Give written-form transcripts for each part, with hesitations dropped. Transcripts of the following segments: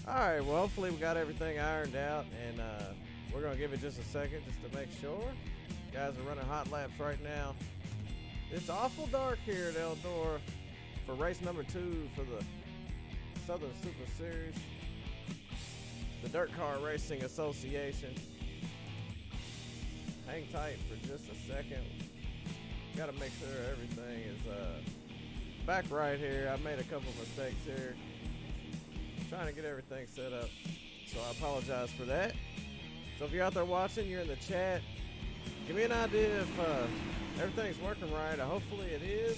Alright, well, hopefully we got everything ironed out, and we're going to give it just a second just to make sure. Guys are running hot laps right now. It's awful dark here at Eldora for race number 2 for the Southern Super Series, the Dirt Car Racing Association. Hang tight for just a second. Got to make sure everything is back right here. I made a couple mistakes here, trying to get everything set up, so I apologize for that. So if you're out there watching, you're in the chat, give me an idea if everything's working right. Hopefully it is,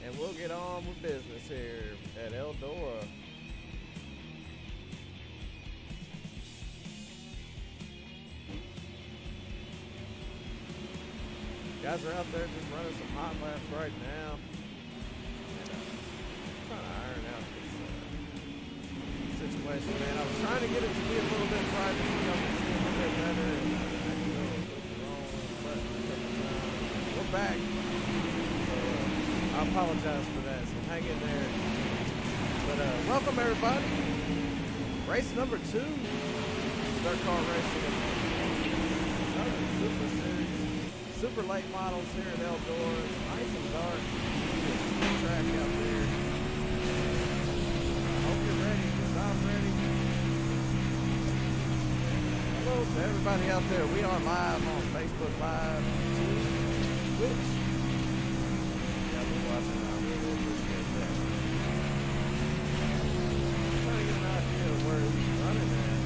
and we'll get on with business here at Eldora. Guys are out there just running some hot laps right now. And, trying to iron out this situation, man. I was trying to get it to be a little bit private so y'all can see a little bit better. We're back. So, I apologize for that, so hang in there. But welcome everybody. Race number 2. Dirt Car Racing Southern Super Series. Super late models here at Eldora. It's nice and dark. Good track out there. I hope you're ready, because I'm ready. Hello to everybody out there. We are live on Facebook Live, Twitch. Yeah, we're watching. I really appreciate that. I'm trying to get an idea of where it's running at.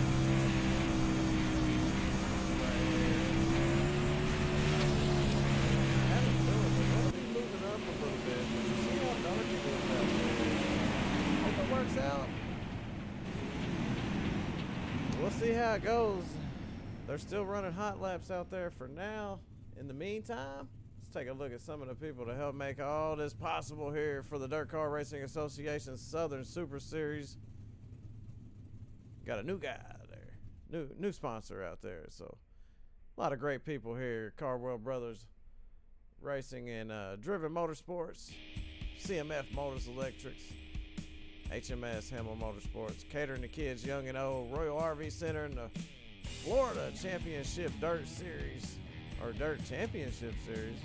Out. We'll see how it goes. They're still running hot laps out there for now. In the meantime, let's take a look at some of the people to help make all this possible here for the Dirt Car Racing Association's Southern Super Series. Got a new guy there, new sponsor out there. So a lot of great people here. Cardwell Brothers Racing and Driven Motorsports, CMF Motors Electrics, HMS Hamel Motorsports, Catering to Kids Young and Old, Royal RV Center, and the Florida Championship Dirt Series, or Dirt Championship Series.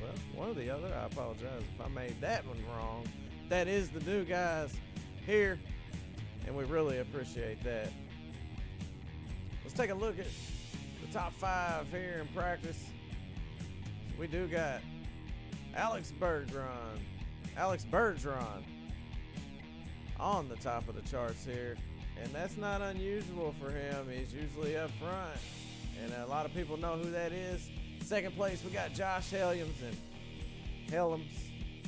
Well, one or the other. I apologize if I made that one wrong. That is the new guys here, and we really appreciate that. Let's take a look at the top 5 here in practice. We do got Alex Bergeron on the top of the charts here, and that's not unusual for him. He's usually up front, and a lot of people know who that is. Second place, we got Josh Helms.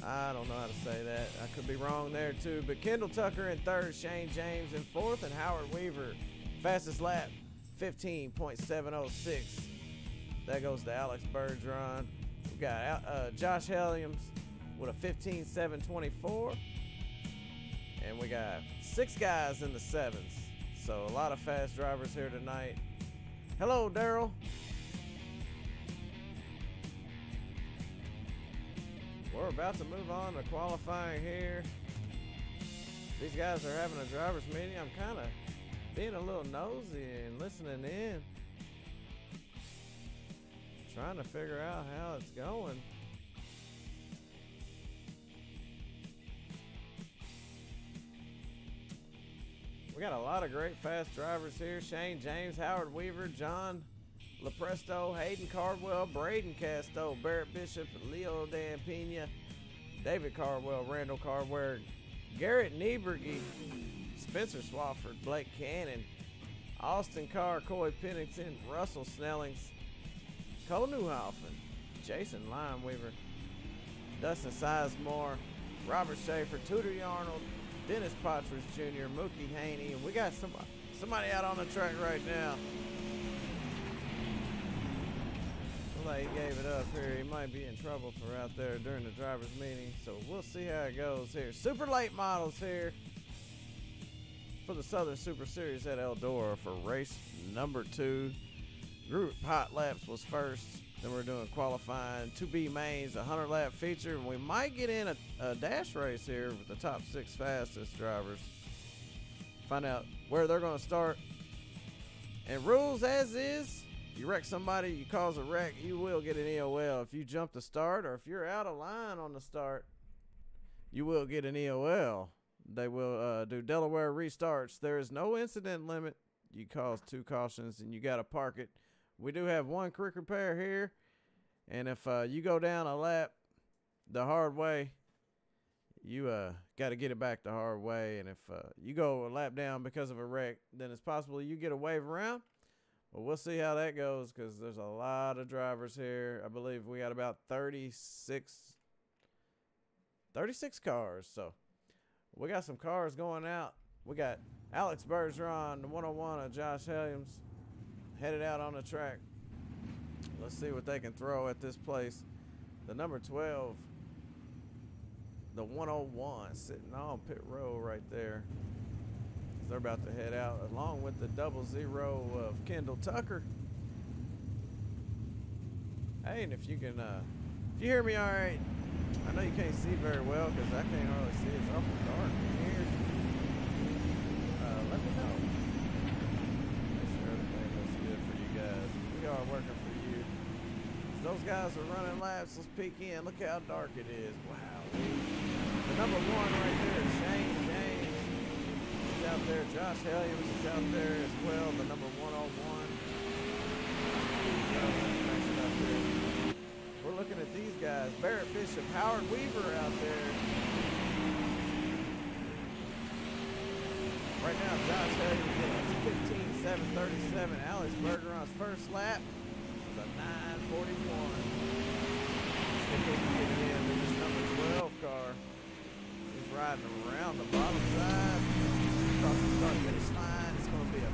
I don't know how to say that. I could be wrong there too. But Kendall Tucker in third, Shane James in fourth, and Howard Weaver, fastest lap, 15.706. That goes to Alex Bergeron. We got Josh Helms with a 15.724. And we got 6 guys in the 7s. So a lot of fast drivers here tonight. Hello, Daryl. We're about to move on to qualifying here. These guys are having a driver's meeting. I'm kind of being a little nosy and listening in, trying to figure out how it's going. We got a lot of great fast drivers here. Shane James, Howard Weaver, John Lepresto, Hayden Cardwell, Braden Casto, Barrett Bishop, Leo Dan Pena, David Cardwell, Randall Cardwell, Garrett Nieberge, Spencer Swafford, Blake Cannon, Austin Carr, Coy Pennington, Russell Snellings, Cole Newhoffen, Jason Limeweaver, Dustin Sizemore, Robert Schaefer, Tudor Arnold, Dennis Patras Jr., Mookie Haney, and we got somebody out on the track right now. Looks like he gave it up here. He might be in trouble for out there during the driver's meeting, so we'll see how it goes here. Super late models here for the Southern Super Series at Eldora for race number 2. Group hot laps was first. Then we're doing qualifying, 2B mains, a 100-lap feature, and we might get in a dash race here with the top 6 fastest drivers. find out where they're going to start. And rules as is, you wreck somebody, you cause a wreck, you will get an EOL. If you jump the start or if you're out of line on the start, you will get an EOL. They will do Delaware restarts. There is no incident limit. You cause 2 cautions and you got to park it. We do have 1 quick repair here. And if you go down a lap the hard way, you got to get it back the hard way. And if you go a lap down because of a wreck, then it's possible you get a wave around. Well, we'll see how that goes because there's a lot of drivers here. I believe we got about 36 cars. So we got some cars going out. We got Alex Bergeron, the 101 of Josh Helliams, headed out on the track. Let's see what they can throw at this place. The number 12, the 101, sitting on pit row right there. They're about to head out along with the 00 of Kendall Tucker. Hey, and if you can, if you hear me all right, I know you can't see very well because I can't hardly see. It's awful dark in here. Let me know. Make sure everything looks good for you guys. We are working for you. As those guys are running laps. Let's peek in. Look how dark it is. Wow. The number 1 right there is Shane James. He's out there. Josh Helliams is out there as well. The number 101. We're looking at these guys. Barrett Bishop, Howard Weaver out there. Right now, Josh Helliams getting 15.737. Alex Bergeron's first lap was a 9:41. If he can get it in to this number 12 car. He's riding around the bottom side. Across the start finish line. It's going to be a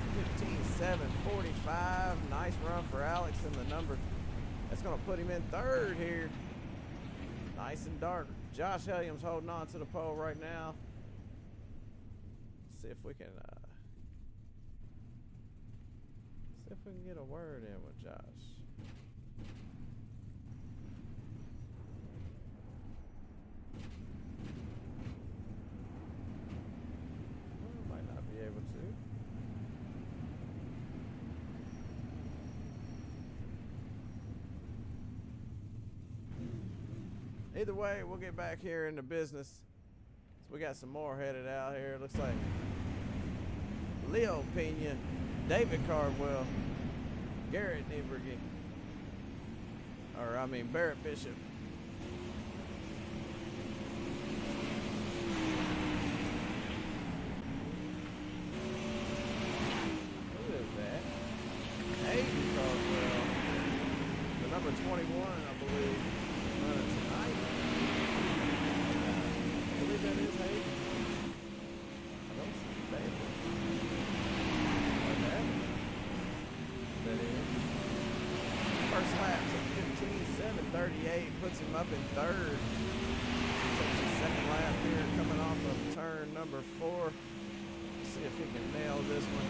15.745. Nice run for Alex in the number. That's going to put him in 3rd here. Nice and dark. Josh Helliams holding on to the pole right now. See if we can get a word in with Josh. Well, might not be able to. Either way, we'll get back here into business. So we got some more headed out here. Looks like Leo Pena, David Cardwell, Garrett Nieberge, Barrett Bishop. Who is that? Hayden Cardwell, the number 21, I believe, running tonight. I believe that is Hayden. I don't see David. That is. First lap's at 15.738, puts him up in 3rd. Takes his 2nd lap here, coming off of turn number 4. Let's see if he can nail this one.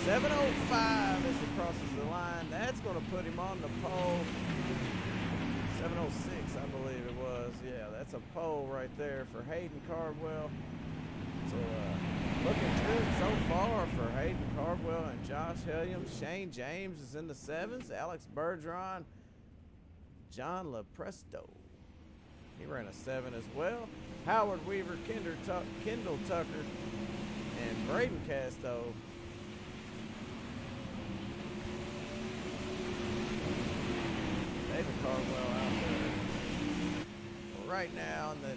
7:05 as he crosses the line. That's going to put him on the pole. 7:06, I believe it was. Yeah, that's a pole right there for Hayden Cardwell. So, looking good so far for Hayden Cardwell and Josh Helliams. Shane James is in the 7s. Alex Bergeron. John LaPresto. He ran a 7 as well. Howard Weaver, Kendall Tucker, and Braden Casto. David Cardwell out there. Well, right now in the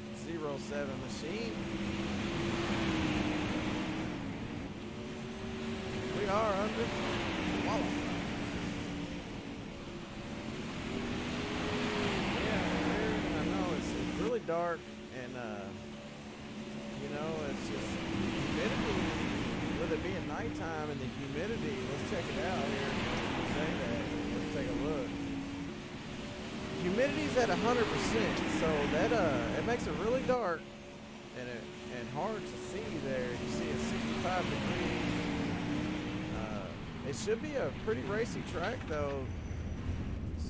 07 machine. We are under qualified. Yeah, I know it's really dark, and you know, it's just humidity. With it being nighttime and the humidity, let's check it out here. Let's take a look. Humidity's at 100%, so that it makes it really dark and hard to see there. You see it's 65 degrees. It should be a pretty racy track though,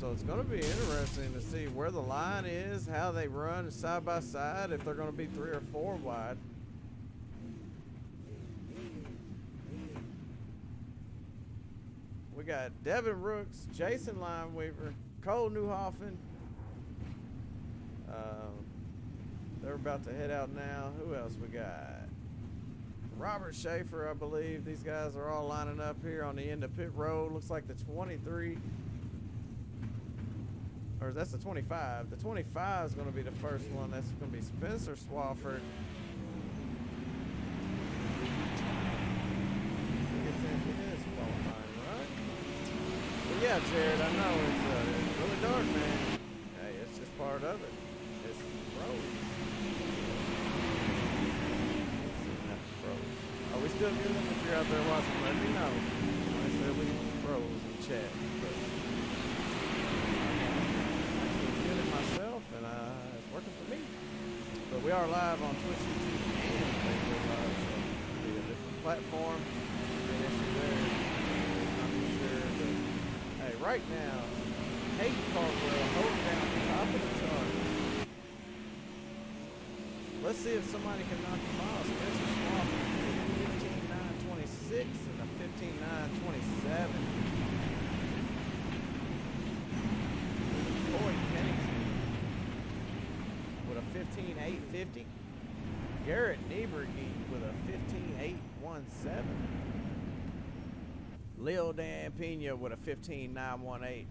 so it's going to be interesting to see where the line is, how they run side by side, if they're going to be 3 or 4 wide. We got Devin Rooks, Jason Lineweaver, Cole Newhoffen. They're about to head out now. Who else we got? Robert Schaefer, I believe. These guys are all lining up here on the end of pit road. Looks like the 23, or that's the 25. The 25 is going to be the first one. That's going to be Spencer Swafford. But yeah, Jared, I know it's really dark, man. Hey, it's just part of it. It's froze. Are we still good? If you're out there watching, let me know. I said we froze in chat. But I'm actually doing it myself, and it's working for me. But we are live on Twitch, YouTube, and Facebook Live, so it'll be a different platform. An issue there. I'm not sure, but hey, right now, Hayden Caldwell holding down the top of the chart. Let's see if somebody can knock him off. Spencer Swafford. 15.926 and a 15.927. Boyd Pennington with a 15.850. Garrett Nieberge with a 15.817. Leo Dan Pena with a 15.918.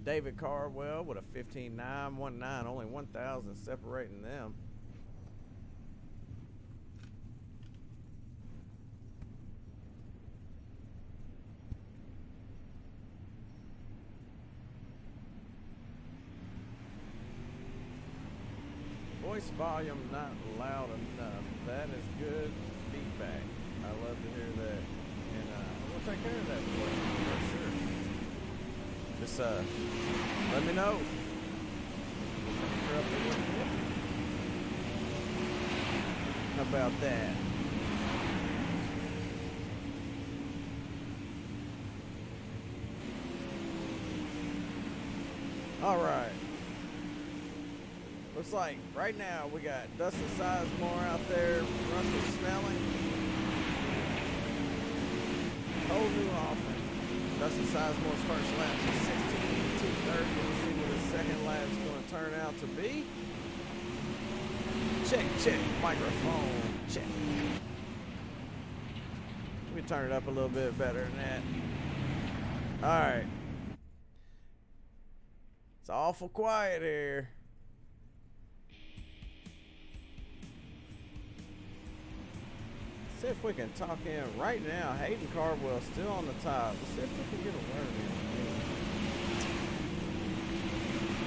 David Cardwell with a 15.919. Only 1,000 separating them. Voice volume not loud enough. That is good feedback. I love to hear that. And we'll take care of that for you for sure. Just let me know. How about that? All right. Looks like right now we got Dustin Sizemore out there, Russell Snelling, Cole Newhoffen. Dustin Sizemore's first lap is 16.230. Let's see what his second lap is going to turn out to be. Check, microphone, check. We turn it up a little bit better than that. All right. It's awful quiet here. See if we can talk in right now. Hayden Cardwell still on the top. Let's see if we can get a word in.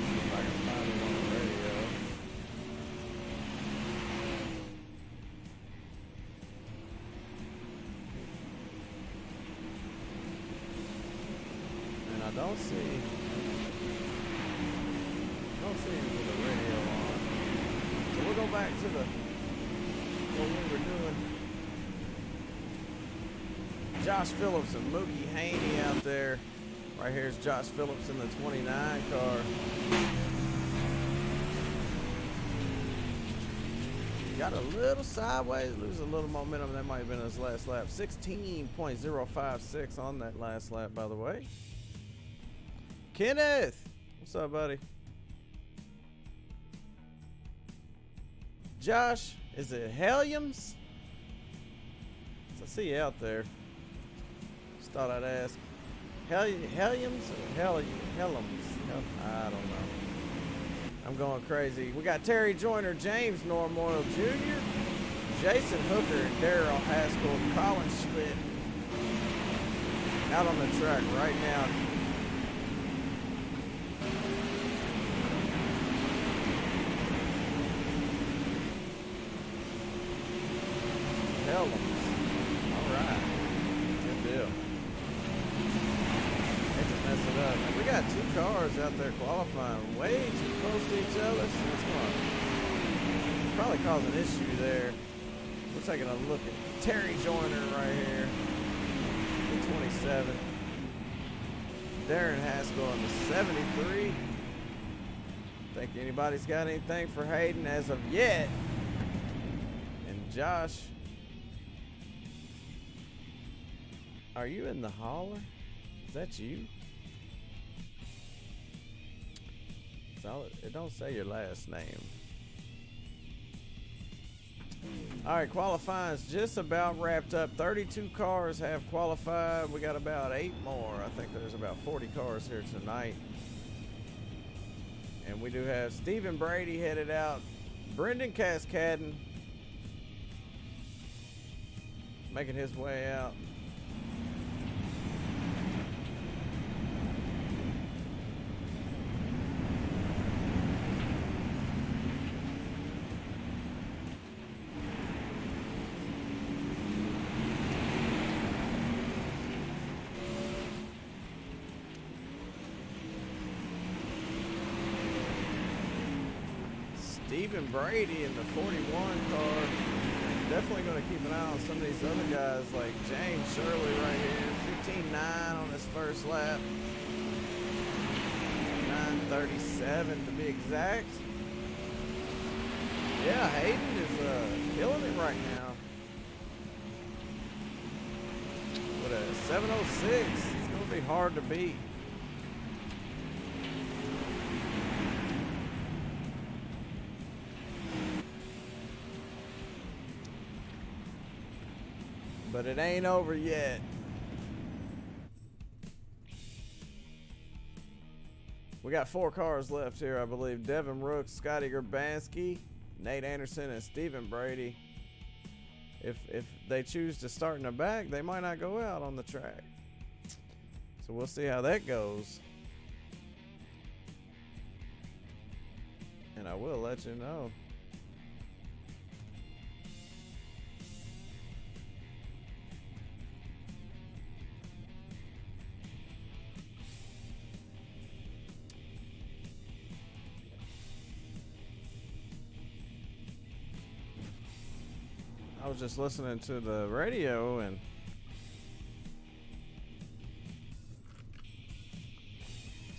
See if I can find it on the radio. And I don't see him with the radio on. So we'll go back to what we were doing. Josh Phillips and Mookie Haney out there. Right here's Josh Phillips in the 29 car. Got a little sideways, lose a little momentum. That might have been his last lap. 16.056 on that last lap, by the way. Kenneth, what's up, buddy? Josh, is it Helliams? I see you out there. Thought I'd ask. Helliams or Helliams? I don't know. I'm going crazy. We got Terry Joyner, James Normoyle Jr., Jason Hooker, and Darrell Haskell, Colin Schmidt out on the track right now. Helliams. All right. Good deal. We got two cars out there qualifying way too close to each other, so it's going to probably cause an issue there. We're taking a look at Terry Joyner right here, the 27. Darren Haskell in the 73. Think anybody's got anything for Hayden as of yet. And Josh, are you in the hauler? Is that you? It don't say your last name. All right, qualifying's just about wrapped up. 32 cars have qualified. We got about 8 more. I think there's about 40 cars here tonight. And we do have Stephen Brady headed out. Brendan Cascadden making his way out. Stephen Brady in the 41 car. Definitely going to keep an eye on some of these other guys like James Shirley right here. 15.9 on his first lap. 9:37 to be exact. Yeah, Hayden is killing it right now. With a 7:06, it's going to be hard to beat. But it ain't over yet. We got 4 cars left here, I believe. Devin Rooks, Scotty Gerbanski, Nate Anderson, and Stephen Brady. If they choose to start in the back, they might not go out on the track. So we'll see how that goes. And I will let you know. I was just listening to the radio and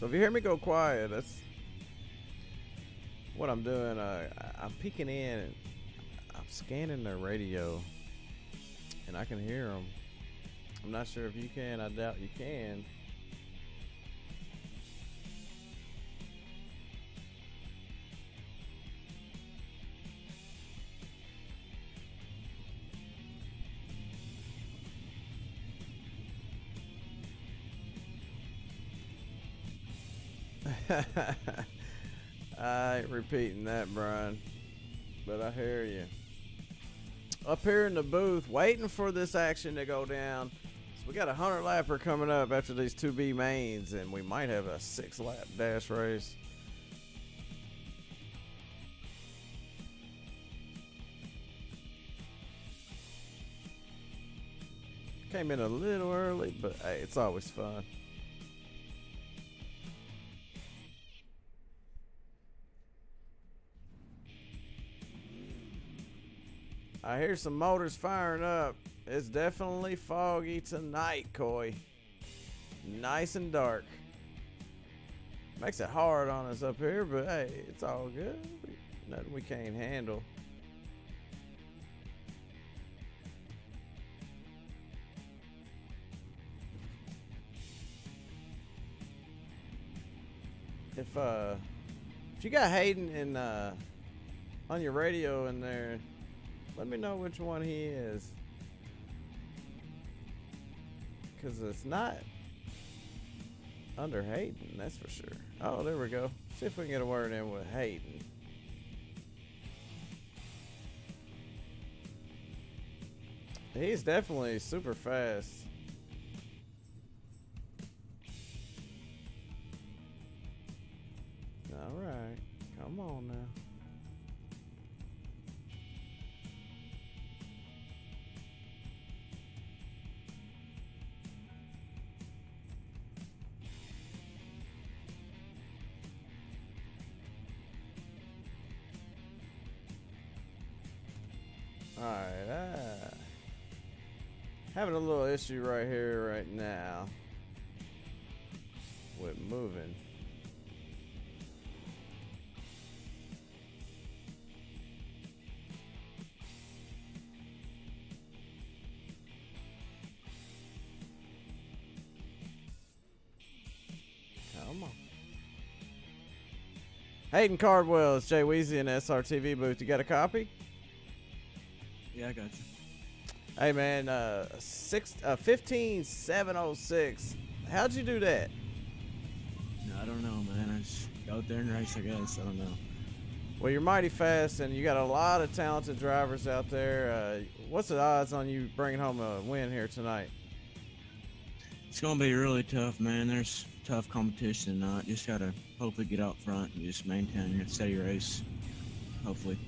so if you hear me go quiet, that's what I'm doing. I'm peeking in and I'm scanning the radio and I can hear them. I'm not sure if you can. I doubt you can. I ain't repeating that, Brian, but I hear you. Up here in the booth, waiting for this action to go down. So we got a 100-lapper coming up after these 2B mains, and we might have a 6-lap dash race. Came in a little early, but hey, it's always fun. I hear some motors firing up. It's definitely foggy tonight, Coy. Nice and dark. Makes it hard on us up here, but hey, it's all good. Nothing we can't handle. If you got Hayden in on your radio in there, let me know which one he is. Because it's not under Hayden, that's for sure. Oh, there we go. See if we can get a word in with Hayden. He's definitely super fast. All right. Come on now. Alright, having a little issue right here right now with moving. Hayden Cardwell, it's Jay Weezy in the SRTV booth. You got a copy? Yeah, I got you. Hey, man, 15706. How'd you do that? No, I don't know, man. I just go out there and race, I guess. I don't know. Well, you're mighty fast, and you got a lot of talented drivers out there. What's the odds on you bringing home a win here tonight? It's going to be really tough, man. There's tough competition tonight. Just got to hopefully get out front and just maintain a steady race, hopefully.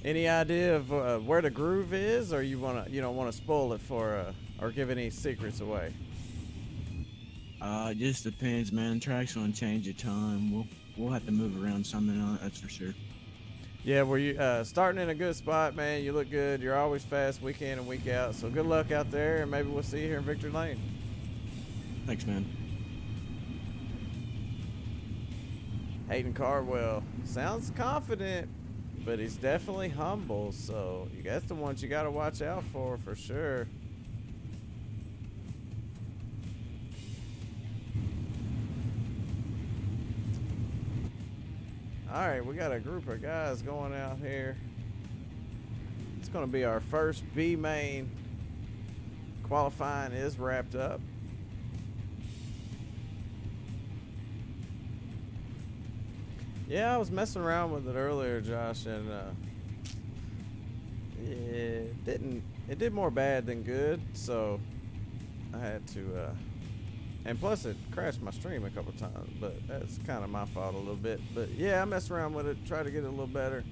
Any idea of where the groove is, or you don't want to spoil it for or give any secrets away? It just depends, man. Track's going to change a ton. We'll have to move around something on it, that's for sure. Yeah, well, you starting in a good spot, man. You look good. You're always fast week in and week out. So good luck out there, and maybe we'll see you here in Victory Lane. Thanks, man. Hayden Cardwell sounds confident, but he's definitely humble. So that's the ones you got to watch out for sure. All right, we got a group of guys going out here. It's going to be our first B main. Qualifying is wrapped up. Yeah, I was messing around with it earlier, Josh, and it did more bad than good, so I had to and plus it crashed my stream a couple times, but that's kind of my fault a little bit. But yeah, I messed around with it, tried to get it a little better.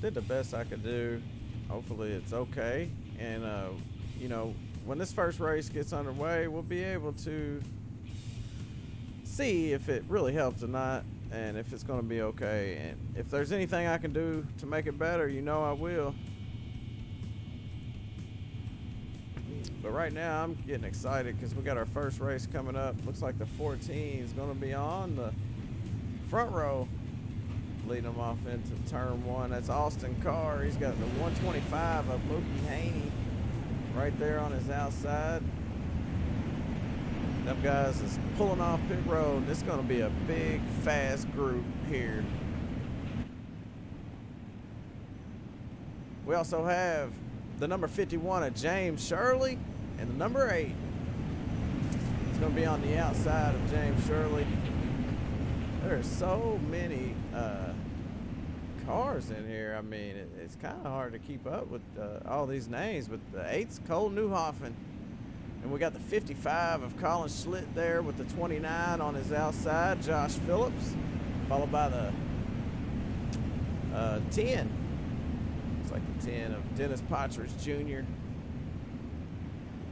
Did the best I could do. Hopefully it's okay. And you know, when this first race gets underway, we'll be able to see if it really helps or not, and if it's going to be okay. And if there's anything I can do to make it better, you know I will. But right now, I'm getting excited because we got our first race coming up. Looks like the 14 is going to be on the front row, leading them off into turn one. That's Austin Carr. He's got the 125 of Mookie Haney right there on his outside. Them guys is pulling off pit road. This is going to be a big, fast group here. We also have the number 51 of James Shirley and the number 8. It's going to be on the outside of James Shirley. There are so many cars in here. I mean, it's kind of hard to keep up with all these names. But the 8's Cole Newhoffen. And we got the 55 of Colin Schlitt there with the 29 on his outside, Josh Phillips, followed by the 10. It's like the 10 of Dennis Patridge Jr.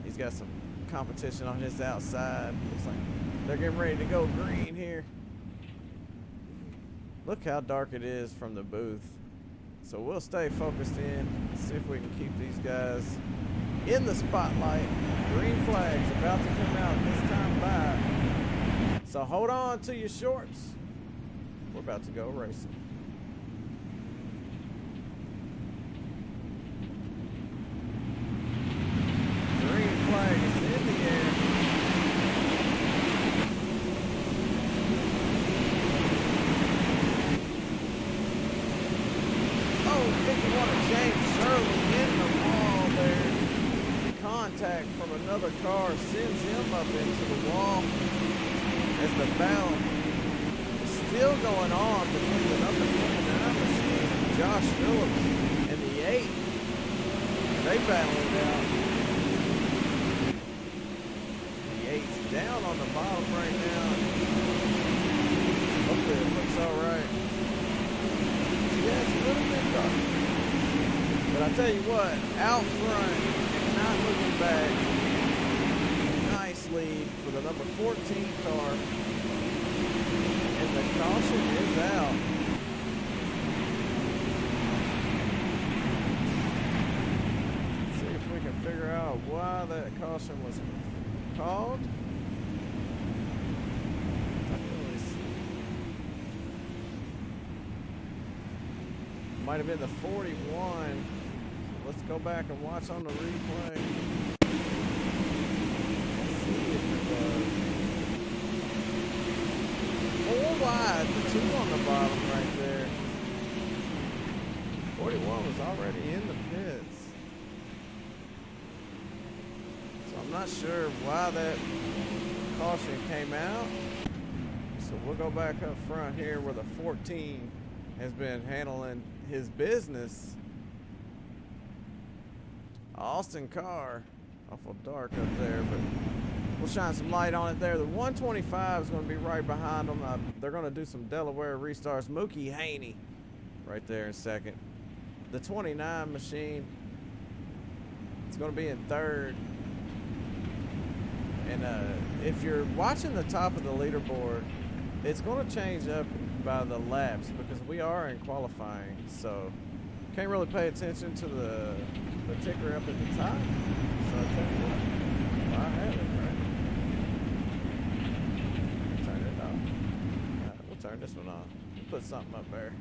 He's got some competition on his outside. Looks like they're getting ready to go green here. Look how dark it is from the booth. So we'll stay focused in, see if we can keep these guys in the spotlight. Green flag's about to come out this time by. So hold on to your shorts. We're about to go racing. Green flag is in the air. Oh, 51 of James Shirley in the wall there. Contact from another car sends him up into the wall as the battle is still going on between the number 29 machine, Josh Phillips, and the 8. They battle it out. The 8's down on the bottom right now. Hopefully it looks all right. Yeah, it's a little bit dark. But I tell you what, out front, not looking back. Nice lead for the number 14 car. And the caution is out. Let's see if we can figure out why that caution was called. Might have been the 41. Let's go back and watch on the replay. Let's see if it was 4 wide, the 2 on the bottom right 41 was already in the pits. So I'm not sure why that caution came out. So we'll go back up front here where the 14 has been handling his business. Austin car, awful dark up there, but we'll shine some light on it there. The 125 is going to be right behind them. They're going to do some Delaware restarts. Mookie Haney right there in second. The 29 machine is going to be in third. And if you're watching the top of the leaderboard, it's going to change up by the laps because we are in qualifying. So can't really pay attention to the ticker up at the top. So I tell you what, I have it, right? Turn it off. We'll turn this one on. We'll put something up there.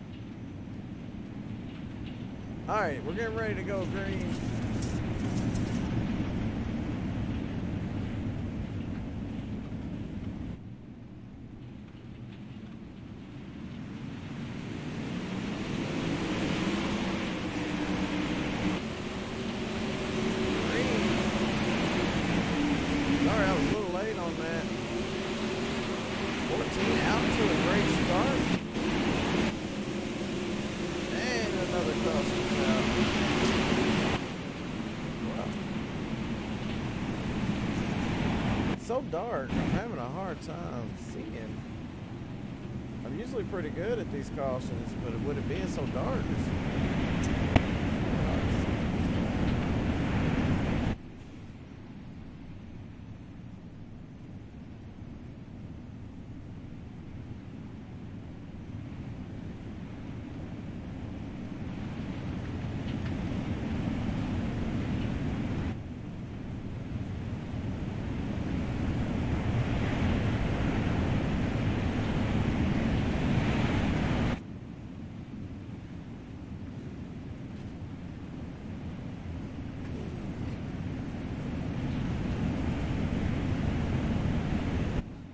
All right, we're getting ready to go green. So dark, I'm having a hard time seeing. I'm usually pretty good at these cautions, but with it being so dark,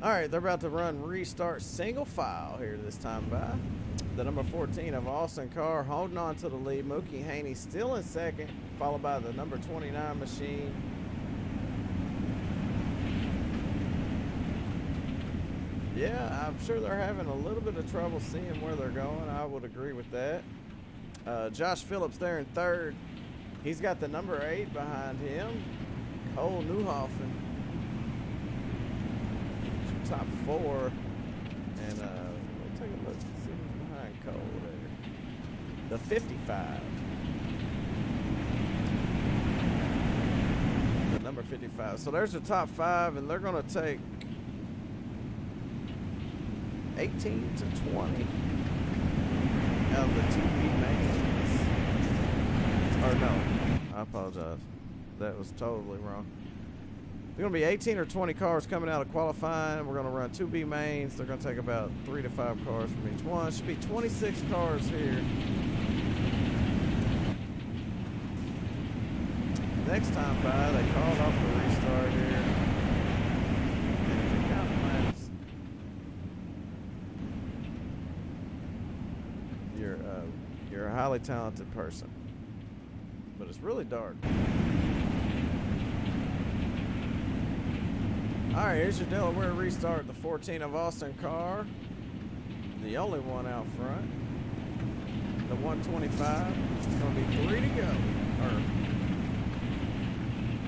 all right, they're about to run restart single file here this time by. The number 14 of Austin Carr holding on to the lead. Mookie Haney still in second, followed by the number 29 machine. Yeah, I'm sure they're having a little bit of trouble seeing where they're going. I would agree with that. Josh Phillips there in third. He's got the number 8 behind him, Cole Newhoffen. Top 4, and we'll take a look and see who's behind Cole there. The 55. The number 55. So there's the top 5, and they're going to take 18 to 20 of the 2B mains. Or no, I apologize. That was totally wrong. There's going to be 18 or 20 cars coming out of qualifying. We're going to run 2B mains. They're going to take about 3 to 5 cars from each one. Should be 26 cars here. Next time by, they called off the restart here. And if you count laps, you're a highly talented person. But it's really dark. All right, here's your Delaware restart. The 14 of Austin Carr, the only one out front. The 125. It's going to be 3 to go. Or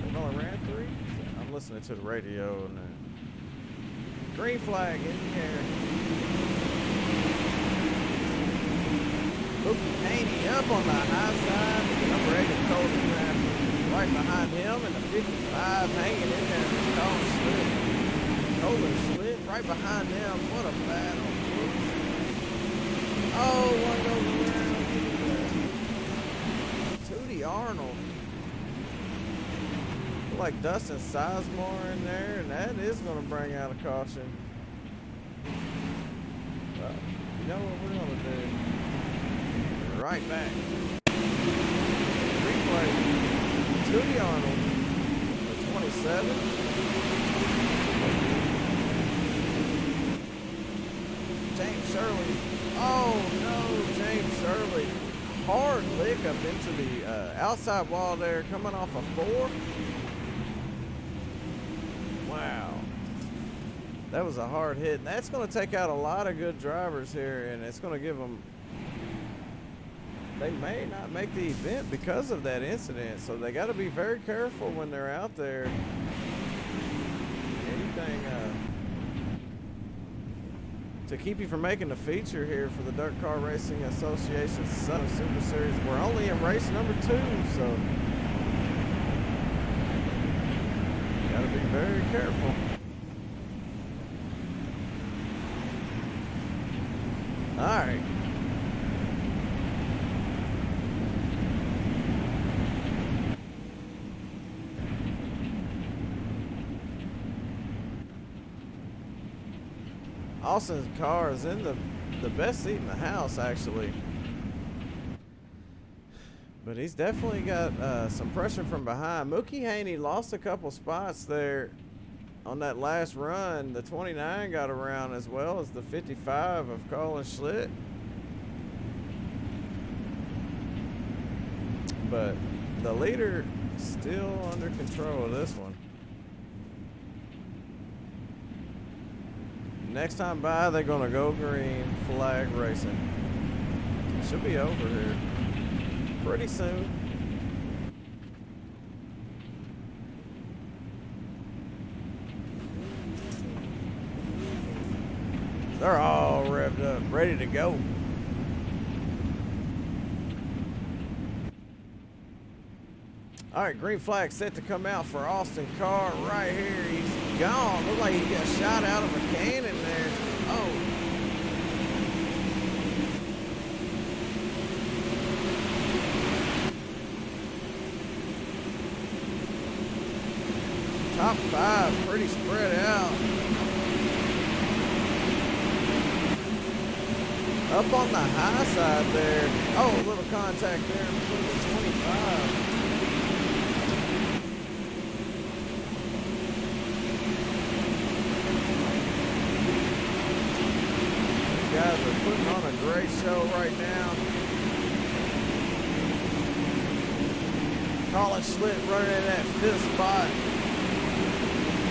they've only ran 3. I'm listening to the radio and green flag in the air. Mookie Haney up on the high side. The number 8 of Cole Newhoffen right behind him, and the 55 hanging in there. Cole slid right behind them. What a battle. Oh, one goes around. Tootie Arnold. Like Dustin Sizemore in there, and that is going to bring out a caution. But you know what we're going to do? Right back. Replay. Tootie Arnold, the 27. James Shirley. Oh no, James Shirley. Hard lick up into the outside wall there, coming off a 4. Wow. That was a hard hit. And that's going to take out a lot of good drivers here, and it's going to give them... They may not make the event because of that incident, so they got to be very careful when they're out there. Anything to keep you from making the feature here for the Dirt Car Racing Association's Southern Super Series. We're only in race number 2, so got to be very careful. All right. Austin's car is in the best seat in the house, actually. But he's definitely got some pressure from behind. Mookie Haney lost a couple spots there on that last run. The 29 got around as well as the 55 of Colin Schlitt. But the leader still under control of this one. Next time by, they're going to go green, flag racing. Should be over here pretty soon. They're all revved up, ready to go. All right, green flag set to come out for Austin Carr right here. He's gone. Looked like he got shot out of a cannon there. Oh. Top 5, pretty spread out. Up on the high side there. Oh, a little contact there between the 25. Guys are putting on a great show right now. Colin Schlitt running in that 5th spot.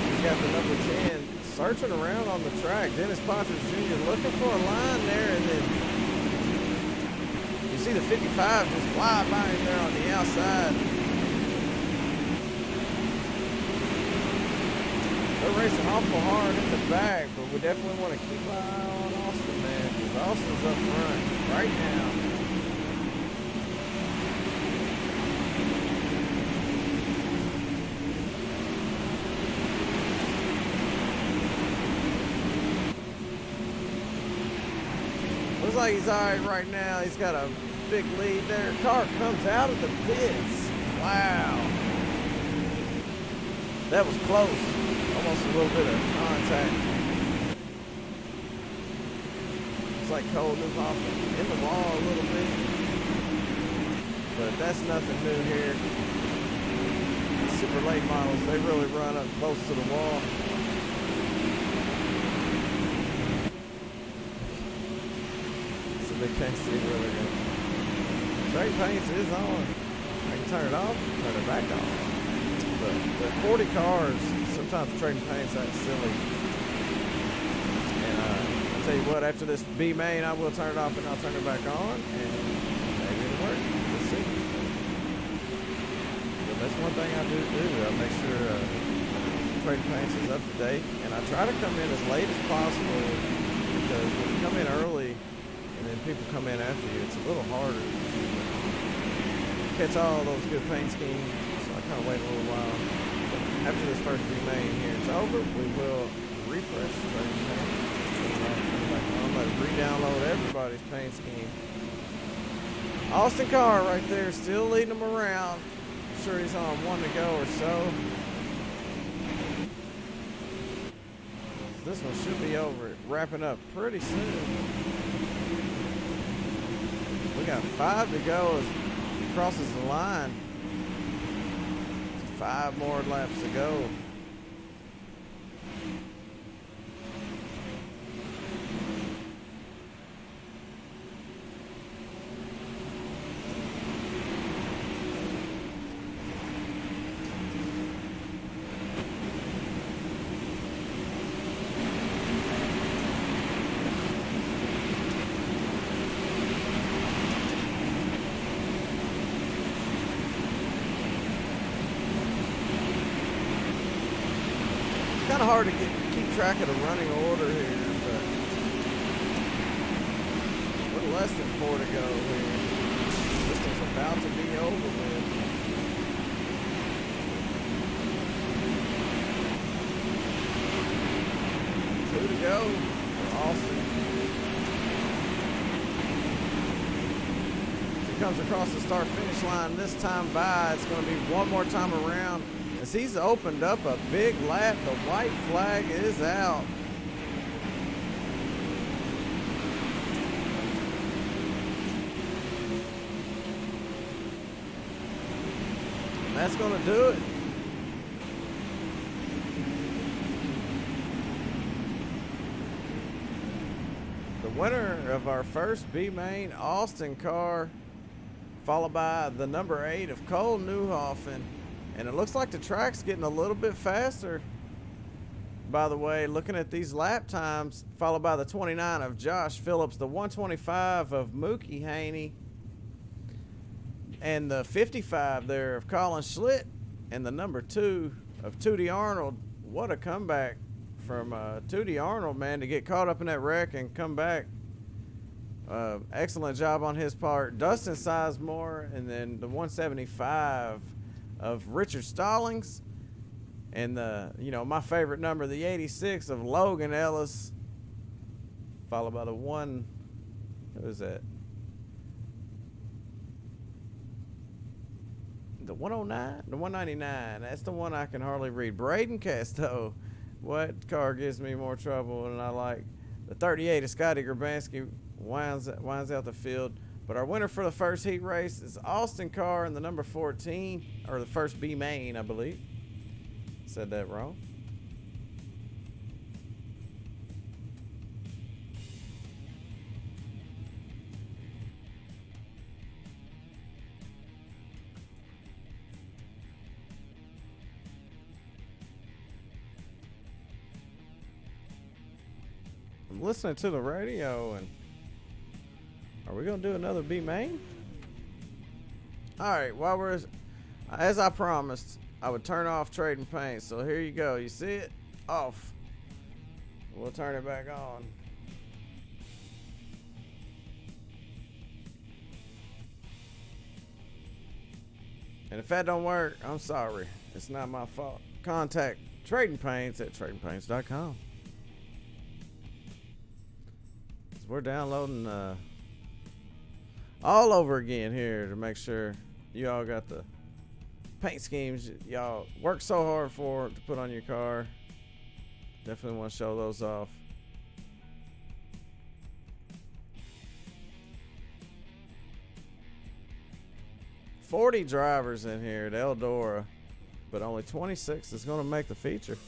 He's got the number 10 searching around on the track. Dennis Ponchers Jr. looking for a line there, and then you see the 55 just fly by him there on the outside. They're racing awful hard in the back, but we definitely want to keep an eye on Austin, man, because Austin's up front right now. Looks like he's all right now. He's got a big lead there. Car comes out of the pits. Wow. That was close. Almost a little bit of contact. It's like Cole is off in the wall a little bit. But that's nothing new here. The super late models, they really run up close to the wall. So they can't see really good. Trade paints is on. I can turn it off, turn it back on. But 40 cars, sometimes trading paint's that silly. And I'll tell you what, after this B main, I will turn it off and I'll turn it back on, and maybe it'll work. We'll see. But that's one thing I do. I make sure trading paints is up to date, and I try to come in as late as possible, because when you come in early and then people come in after you, it's a little harder to catch all those good paint schemes. Kind of wait a little while. But after this first main here is over, we will refresh the paint. I'm going to re-download everybody's paint scheme. Austin Carr right there, still leading them around. I'm sure he's on 1 to go or so. This one should be over, wrapping up pretty soon. We got 5 to go as he crosses the line. 5 more laps to go. of hard to keep track of the running order here, but we're less than 4 to go here. This one's about to be over with. Two to go for Austin. He comes across the start-finish line this time by. It's going to be one more time around. As he's opened up a big lap, the white flag is out. And that's going to do it. The winner of our first B-Main Austin car, followed by the number 8 of Cole Newhoffen. And it looks like the track's getting a little bit faster. By the way, looking at these lap times, followed by the 29 of Josh Phillips, the 125 of Mookie Haney, and the 55 there of Colin Schlitt, and the number 2 of Tootie Arnold. What a comeback from Tootie Arnold, man, to get caught up in that wreck and come back. Excellent job on his part. Dustin Sizemore, and then the 175 of Richard Stallings, and the, you know, my favorite number, the 86 of Logan Ellis, followed by the one, who is that? The 109, the 199. That's the one I can hardly read. Braden Casto. What car gives me more trouble than I like? The 38 of Scotty Grabanski winds out the field. But our winner for the first heat race is Austin Carr in the number 14, or the first B-Main, I believe. Said that wrong. I'm listening to the radio, and are we gonna do another B-Main? All right, while we're, as I promised, I would turn off trading paint. So here you go. You see it? Off. We'll turn it back on. And if that don't work, I'm sorry. It's not my fault. Contact Trading Paints at tradingpaints.com. We're downloading all over again here to make sure you all got the paint schemes y'all worked so hard for to put on your car. Definitely want to show those off. $40 drivers in here at Eldora, but only 26 is going to make the feature.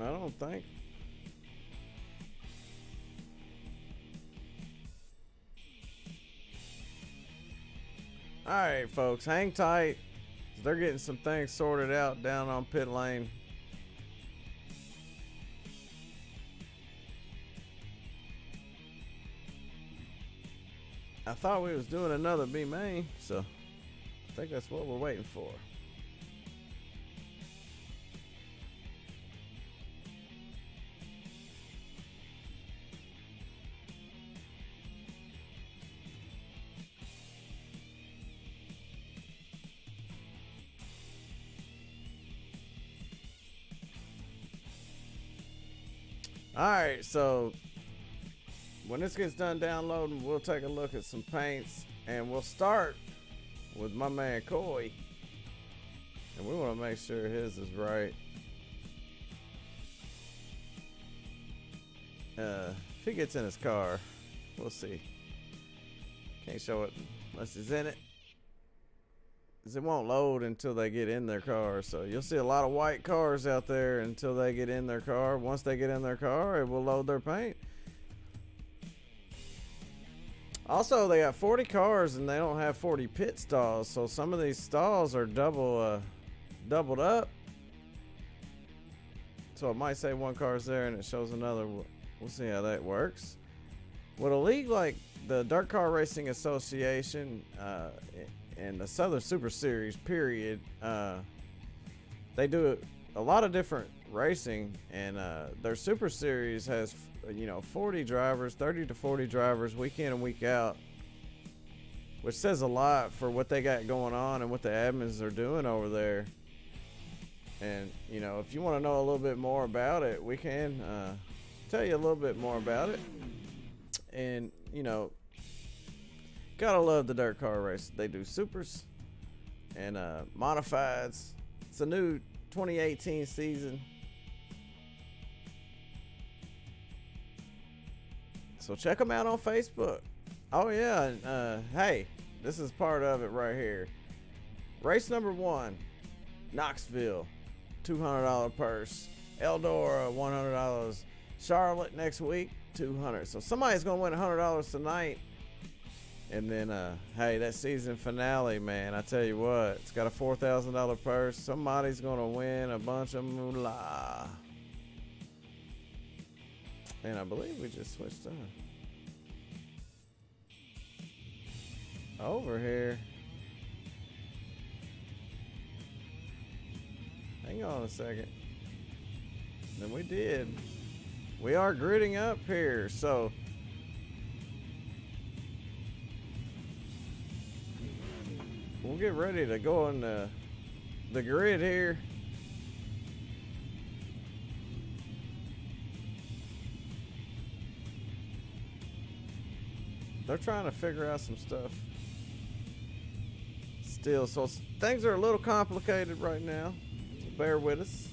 I don't think. All right, folks, hang tight. They're getting some things sorted out down on pit lane. I thought we was doing another B-Main, so I think that's what we're waiting for. Alright, so when this gets done downloading, we'll take a look at some paints, and we'll start with my man Coy. And we want to make sure his is right. If he gets in his car, we'll see. Can't show it unless he's in it, because it won't load until they get in their car. So you'll see a lot of white cars out there until they get in their car. Once they get in their car, it will load their paint. Also, they got 40 cars and they don't have 40 pit stalls, so some of these stalls are doubled up So it might say one car's there and it shows another. We'll see how that works. With a league like the Dirt Car Racing Association and the Southern Super Series, period, they do a lot of different racing, and their Super Series has, 40 drivers, 30 to 40 drivers, week in and week out, which says a lot for what they got going on and what the admins are doing over there. And, if you want to know a little bit more about it, we can tell you a little bit more about it. And, gotta love the dirt car race. They do supers and modifieds. It's a new 2018 season. So check them out on Facebook. Oh, yeah. And, hey, this is part of it right here. Race number 1, Knoxville. $200 purse. Eldora, $100. Charlotte next week, $200. So somebody's gonna win $100 tonight. And then, hey, that season finale, man, I tell you what, it's got a $4,000 purse. Somebody's gonna win a bunch of moolah. And I believe we just switched on. Over here. Hang on a second. Then we did. We are gridding up here, so we'll get ready to go on the grid here. They're trying to figure out some stuff still, so things are a little complicated right now. Bear with us.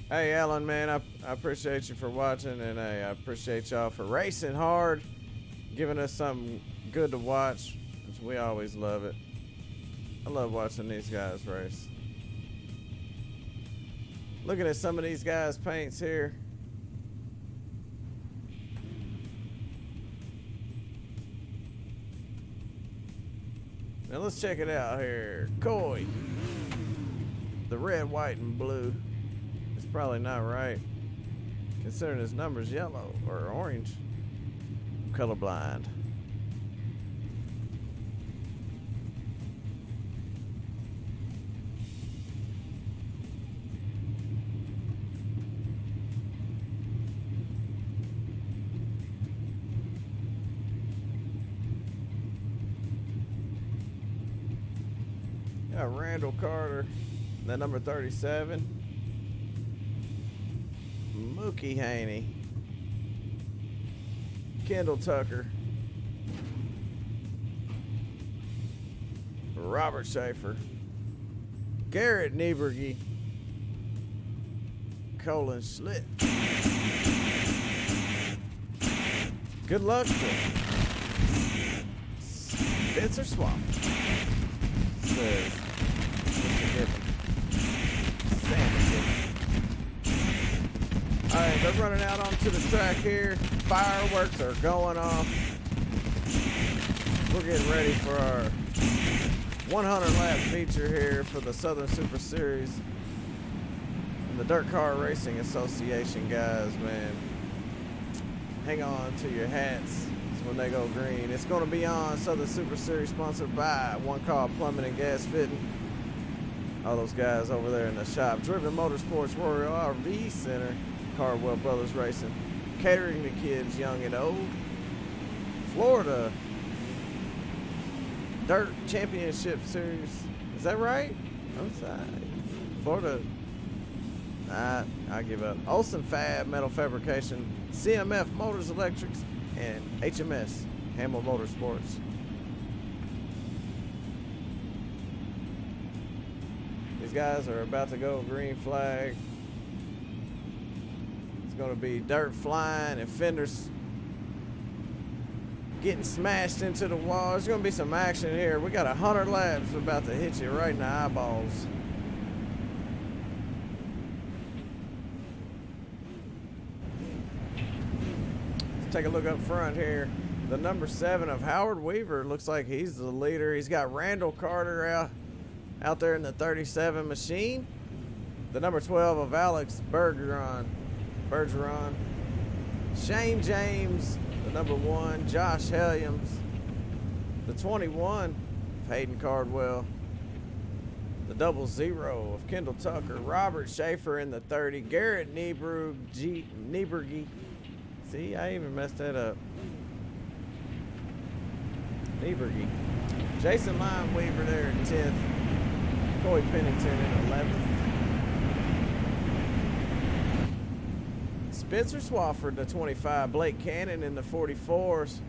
Hey, Alan, man, I appreciate you for watching, and hey, I appreciate y'all for racing hard, giving us something good to watch, because we always love it. I love watching these guys race. Looking at some of these guys' paints here. Now let's check it out here. Koi. The red, white, and blue. It's probably not right, considering his number's yellow or orange. I'm colorblind. Got Randall Carter, that number 37. Mookie Haney. Kendall Tucker. Robert Schaefer. Garrett Nieberge. Colin Schlitt. Good luck to Spencer Swamp. Says Mr. Gettin. Sam Gettin. Alright, they're running out onto the track here. Fireworks are going off. We're getting ready for our 100 lap feature here for the Southern Super Series and the Dirt Car Racing Association guys, man. Hang on to your hats when they go green. It's going to be on Southern Super Series, sponsored by One Call Plumbing and Gas Fitting. All those guys over there in the shop. Driven Motorsports Warrior RV Center. Cardwell Brothers Racing. Catering to kids young and old. Florida Dirt Championship Series. Is that right? I'm sorry. Florida. I give up. Olson Fab Metal Fabrication. CMF Motors Electrics. And HMS Hamill Motorsports. These guys are about to go green flag. It's going to be dirt flying and fenders getting smashed into the wall. There's going to be some action here. We got 100 laps about to hit you right in the eyeballs. Let's take a look up front here. The number 7 of Howard Weaver. Looks like he's the leader. He's got Randall Carter out there in the 37 machine. The number 12 of Alex Bergeron. Shane James, the number 1, Josh Helliams. The 21 of Hayden Cardwell. The 00 of Kendall Tucker. Robert Schaefer in the 30. Garrett Nieberge. See, I even messed that up. Nieberge. Jason Lineweaver there in 10th. Coy Pennington in 11th. Spencer Swafford, the 25. Blake Cannon in the 44s.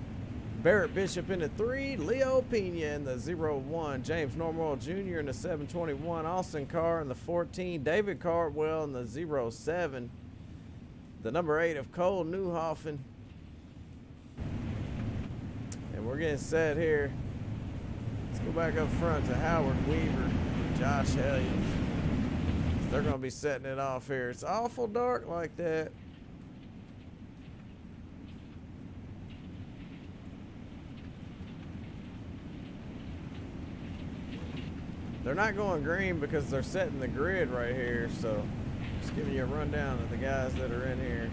Barrett Bishop in the 3. Leo Pena in the 01. James Normoyle Jr. in the 721. Austin Carr in the 14. David Cardwell in the 07. The number 8 of Cole Newhoffen. And we're getting set here. Let's go back up front to Howard Weaver, Josh Helliams. They're going to be setting it off here. It's awful dark like that. They're not going green because they're setting the grid right here, so just giving you a rundown of the guys that are in here.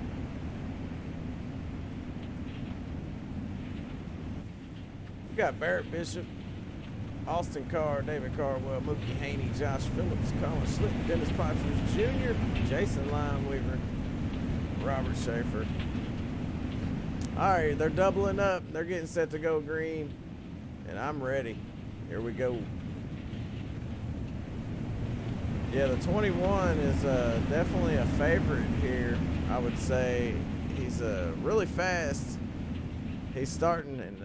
We got Barrett Bishop, Austin Carr, David Cardwell, Mookie Haney, Josh Phillips, Colin Schlick, Dennis Partridge Jr., Jason Lineweaver, Robert Schaefer. All right, they're doubling up. They're getting set to go green, and I'm ready. Here we go. Yeah, the 21 is definitely a favorite here. I would say he's really fast. He's starting in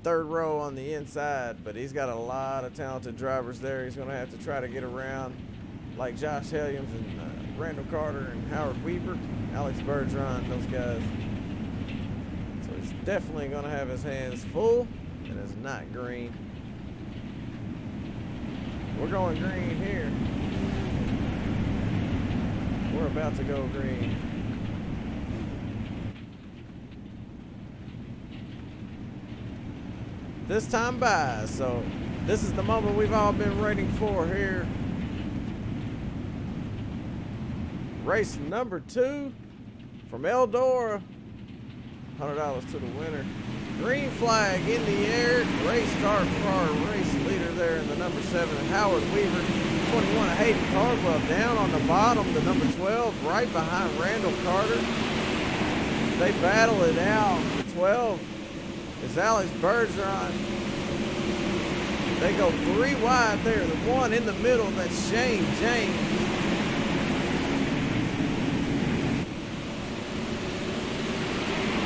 third row on the inside, but he's got a lot of talented drivers there. He's going to have to try to get around like Josh Helliams and Randall Carter and Howard Weaver, Alex Bergeron, those guys. So he's definitely going to have his hands full, and it's not green. We're going green here. We're about to go green. This time by, so this is the moment we've all been waiting for here. Race number 2 from Eldora. $100 to the winner. Green flag in the air. Race start for our race leader there in the number 7, Howard Weaver. 21 of Hayden Cardwell down on the bottom. The number 12 right behind Randall Carter. They battle it out. The 12 is Alex Bergeron. They go 3 wide there. The one in the middle, that's Shane James.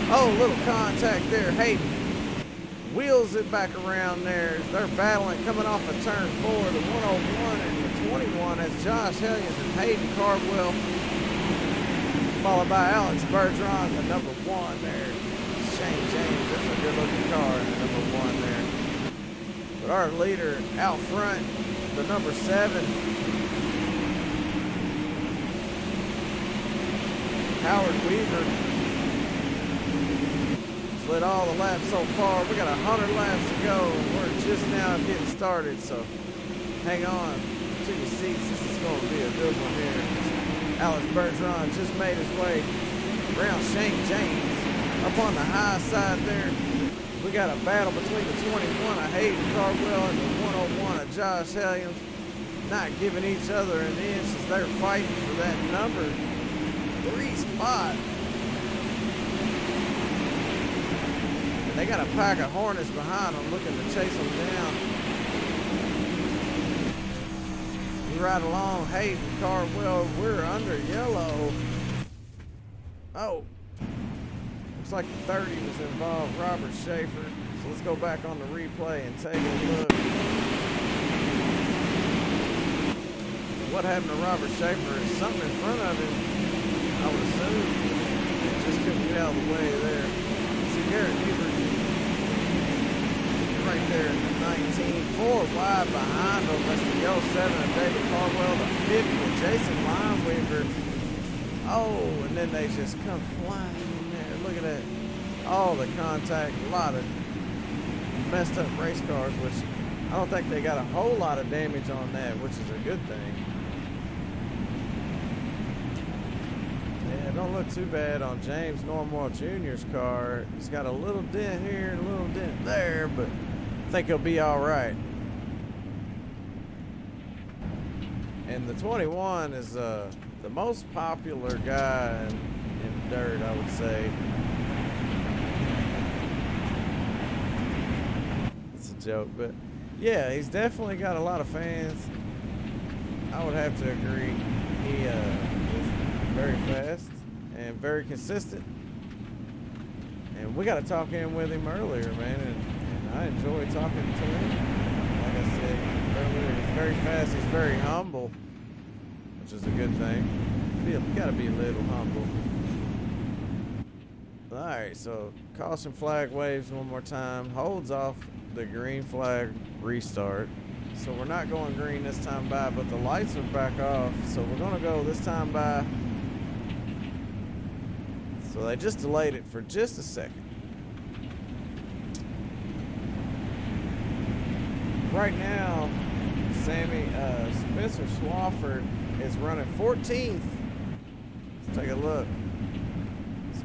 Oh, little contact there. Hayden wheels it back around there. They're battling, coming off of turn 4. The 101 and the 21. That's Josh Helliams and Hayden Cardwell. Followed by Alex Bergeron, the number 1 there. Shane James, that's a good looking car, and the number 1 there. But our leader out front, the number 7, Howard Weaver. Led all the laps so far. We got 100 laps to go. We're just now getting started, so hang on to your seats. This is going to be a good one here. Alex Bergeron just made his way around Shane James up on the high side there. We got a battle between the 21 of Hayden Cardwell and the 101 of Josh Helliams. Not giving each other an inch as they're fighting for that number 3 spot. They got a pack of Hornets behind them looking to chase them down. We ride along Hayden Cardwell. We're under yellow. Oh. Looks like the 30 was involved, Robert Schaefer. So let's go back on the replay and take a look. What happened to Robert Schaefer is something in front of him, I would assume. It just couldn't get out of the way there. See Garrett Nieberge right there in the 19, 4 wide behind him. That's the 07 of David Cardwell, the 50 of Jason Lineweaver. Oh, and then they just come flying in there. Look at that. all the contact, a lot of messed up race cars, which I don't think they got a whole lot of damage on that, which is a good thing. Yeah, it don't look too bad on James Normal Jr.'s car. He's got a little dent here and a little dent there, but I think he'll be all right. And the 21 is the most popular guy in dirt, I would say. It's a joke, but yeah, he's definitely got a lot of fans. I would have to agree. He is very fast and very consistent. And we got to talk in with him earlier, man, and I enjoy talking to him. Like I said earlier, he's very fast, he's very humble, which is a good thing. You got to be a little humble. All right, so caution flag waves one more time, holds off the green flag restart. So we're not going green this time by, but the lights are back off. So we're gonna go this time by. So they just delayed it for just a second. Right now, Spencer Swafford is running 14th. Let's take a look.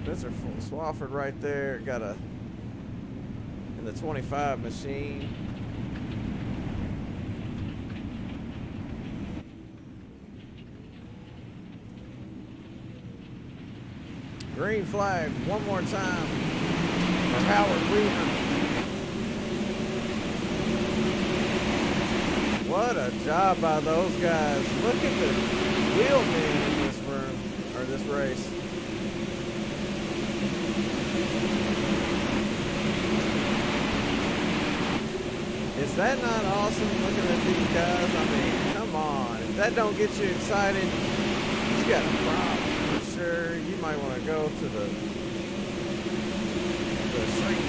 Spencer Swafford right there got a in the 25 machine. Green flag one more time for Howard Weaver. What a job by those guys. Look at the wheelman in this room, or this race. Is that not awesome looking at these guys? I mean, come on. If that don't get you excited, you got a problem for sure. You might want to go to the street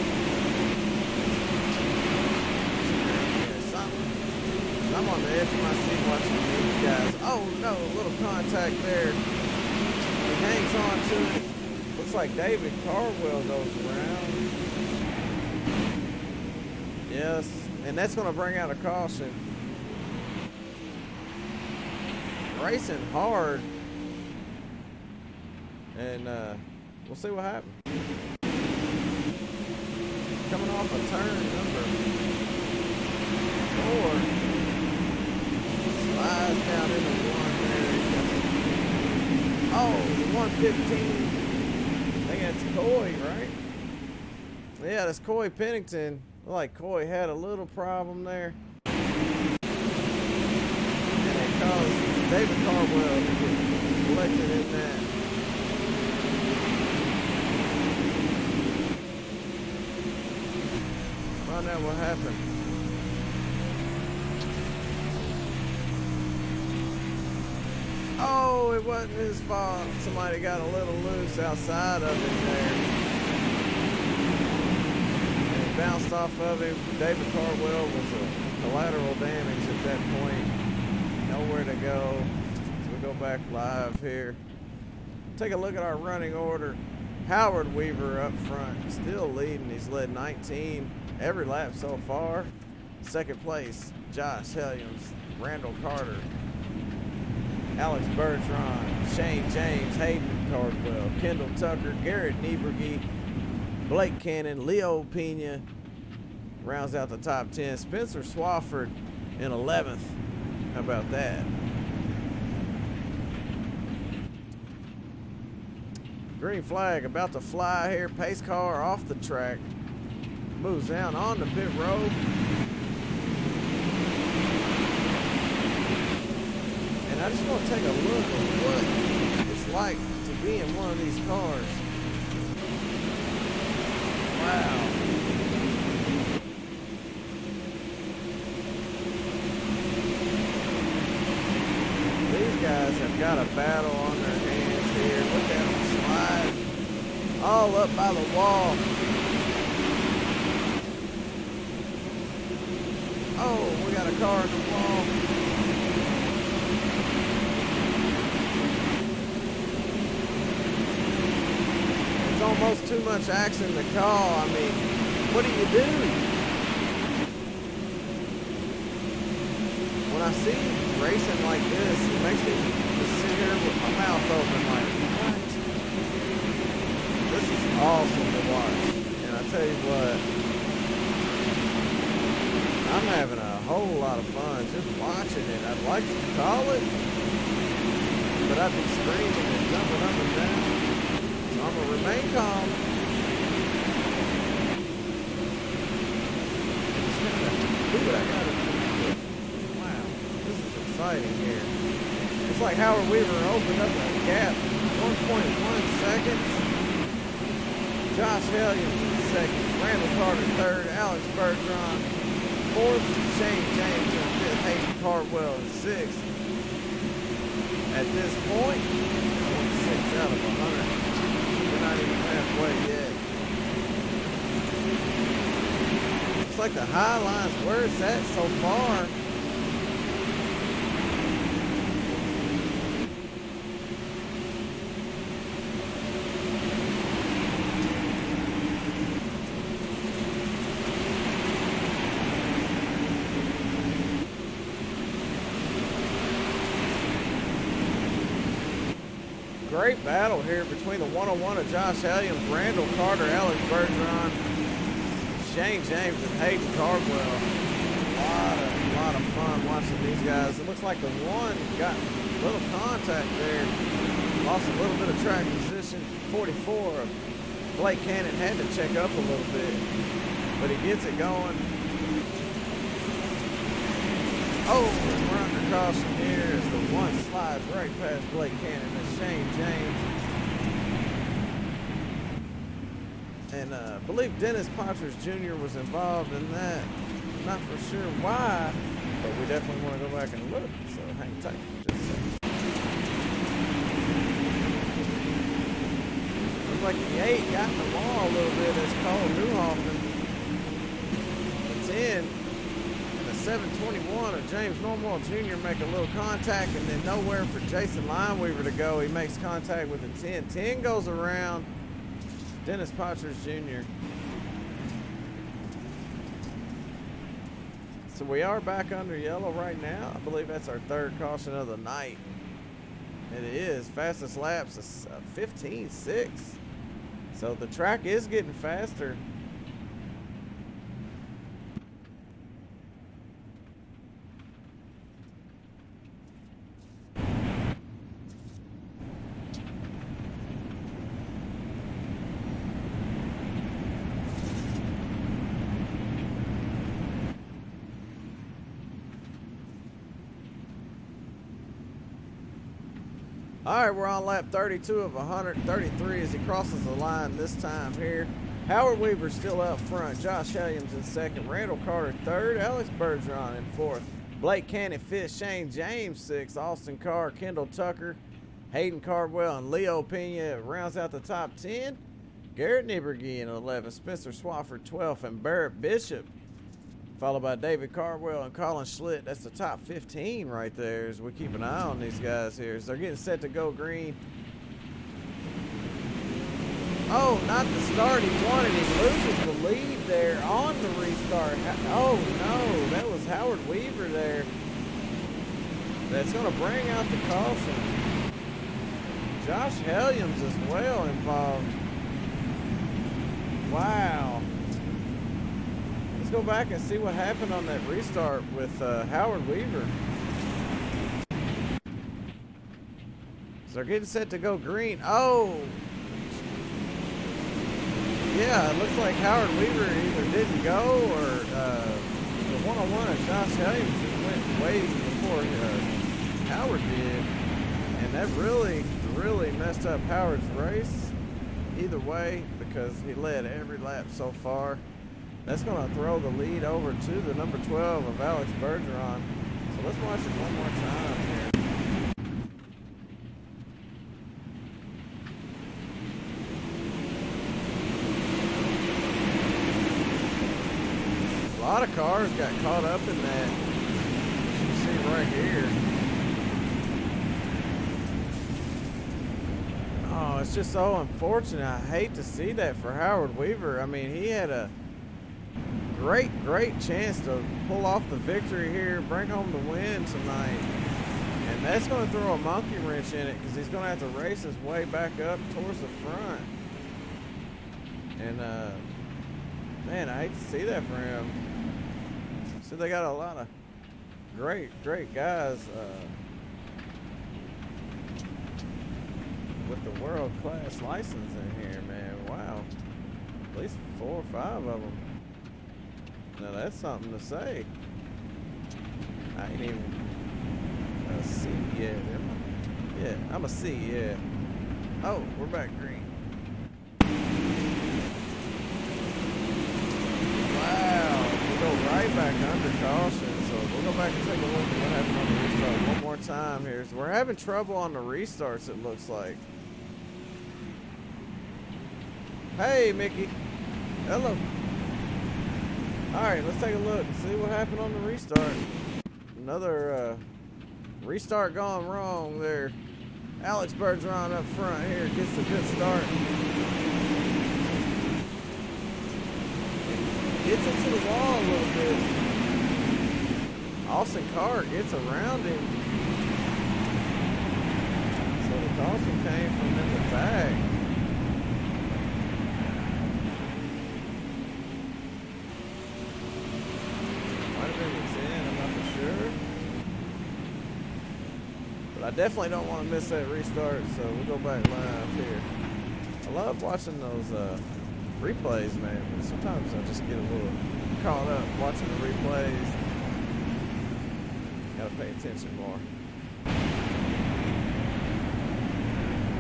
or something. I'm on the edge of my seat watching these guys. Oh no, a little contact there. He hangs on to it. Looks like David Cardwell goes around. Yes. And that's going to bring out a caution. Racing hard. And we'll see what happens. Coming off a turn number 4. Slides down into one there. Oh, the 115. I think that's Coy, right? Yeah, that's Coy Pennington. Like Coy had a little problem there. And it caused David Cardwell to get collected in that. Find out what happened. Oh, it wasn't his fault. Somebody got a little loose outside of him there. Bounced off of him. David Cardwell was a collateral damage at that point. Nowhere to go. So we go back live here. Take a look at our running order. Howard Weaver up front, still leading. He's led 19 every lap so far. Second place, Josh Helliams, Randall Carter, Alex Bertrand, Shane James, Hayden Cardwell, Kendall Tucker, Garrett Nieberge, Blake Cannon, Leo Pena rounds out the top 10. Spencer Swafford in 11th. How about that? Green flag about to fly here. Pace car off the track. Moves down on the pit road. And I just want to take a look at what it's like to be in one of these cars. Wow. These guys have got a battle on their hands here. Look at them slide all up by the wall. Oh, we got a car in the wall. It's almost almost too much action to call. I mean, what do you do? When I see racing like this, it makes me just sit here with my mouth open like, what? This is awesome to watch. And I tell you what, I'm having a whole lot of fun just watching it. I'd like to call it, but I'd be screaming and jumping up and down. So I'm going to remain calm. Do what I got to do. Wow, this is exciting here. It's like Howard Weaver opened up a gap. 1.1 seconds. Josh Hellions in second. Randall Carter third. Alex Bergeron fourth. Shane James in fifth. Hayden Cardwell in sixth. At this point, 26 out of 100. We're not even halfway yet. It's like the high line's where it's at so far. Great battle here between the 101 of Josh Helliams, Randall Carter, Alex Bergeron, Shane James, and Hayden Cardwell. A lot of fun watching these guys. It looks like the one got a little contact there, lost a little bit of track position. 44 of Blake Cannon had to check up a little bit, but he gets it going. Oh, we're under caution here as the one slides right past Blake Cannon and Shane James. And I believe Dennis Potters Jr. was involved in that. Not for sure why, but we definitely want to go back and look. So hang tight for just a second. Looks like the 8 got in the wall a little bit as Cole Newhoffen. The 10. 721 of James Normal Jr. make a little contact, and then nowhere for Jason Lineweaver to go. He makes contact with the 10. 10 goes around Dennis Potters Jr. So we are back under yellow right now. I believe that's our third caution of the night. It is. Fastest laps is 15.6. So the track is getting faster. All right, we're on lap 32 of 133 as he crosses the line this time here. Howard Weaver still out front. Josh Helliams in second. Randall Carter third. Alex Bergeron in fourth. Blake Cannon fifth. Shane James sixth. Austin Carr, Kendall Tucker, Hayden Cardwell, and Leo Pena rounds out the top 10. Garrett Nieberge in 11th. Spencer Swafford 12th. And Barrett Bishop followed by David Cardwell and Colin Schlitt. That's the top 15 right there as we keep an eye on these guys here as they're getting set to go green. Oh, not the start he wanted. He loses the lead there on the restart. Oh, no, that was Howard Weaver there. That's going to bring out the caution. Josh Helliams as well involved. Wow. Go back and see what happened on that restart with Howard Weaver. So they're getting set to go green. Oh! Yeah, it looks like Howard Weaver either didn't go or the one-on-one of Josh Helliams just went way before Howard did. And that really messed up Howard's race. Either way, because he led every lap so far. That's going to throw the lead over to the number 12 of Alex Bergeron. So let's watch it one more time here. A lot of cars got caught up in that. You can see right here. Oh, it's That's just so unfortunate. I hate to see that for Howard Weaver. I mean, he had a great chance to pull off the victory here, bring home the win tonight. And that's going to throw a monkey wrench in it because he's going to have to race his way back up towards the front. And, man, I hate to see that for him. So they got a lot of great guys with the world-class license in here, man. Wow. At least 4 or 5 of them. Now, that's something to say. I ain't even a C yet, am I? Yeah, I'm a C, yeah. Oh, we're back green. Wow, we go right back under caution. So we'll go back and take a look at what happened on the restart one more time here. So we're having trouble on the restarts, it looks like. Hey, Mickey. Hello. All right, let's take a look and see what happened on the restart. Another restart gone wrong there. Alex Bergeron up front here gets a good start. Gets into the wall a little bit. Austin Carr gets around him. So the caution came from in the back. I definitely don't want to miss that restart, so we'll go back live here. I love watching those replays, man, but sometimes I just get a little caught up watching the replays. Gotta pay attention more.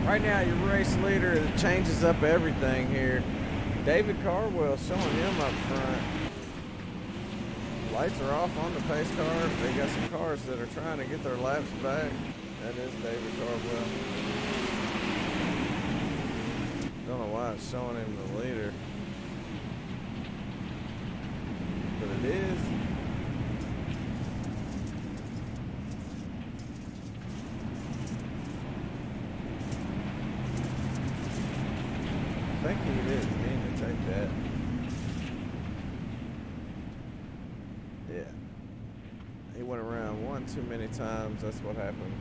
Right now, your race leader changes up everything here. David Carwell showing him up front. Lights are off on the pace car. They got some cars that are trying to get their laps back. That is David Carwell. Don't know why it's showing him the leader. But it is. I think he didn't mean to take that. Yeah. He went around one too many times. That's what happened.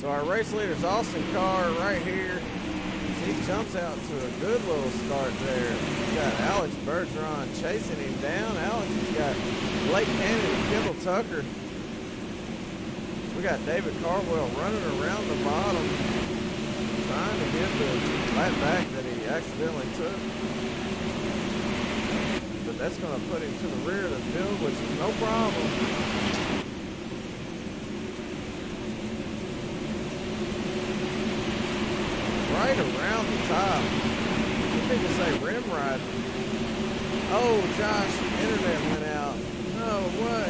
So our race leader's Austin Carr right here. He jumps out to a good little start there. We got Alex Bergeron chasing him down. Alex has got Blake Cannon and Kendall Tucker. We got David Carwell running around the bottom, trying to get the lap back that he accidentally took. But that's going to put him to the rear of the field, which is no problem. Right around the top. Some people say rim riding. Oh, Josh, internet went out. No way.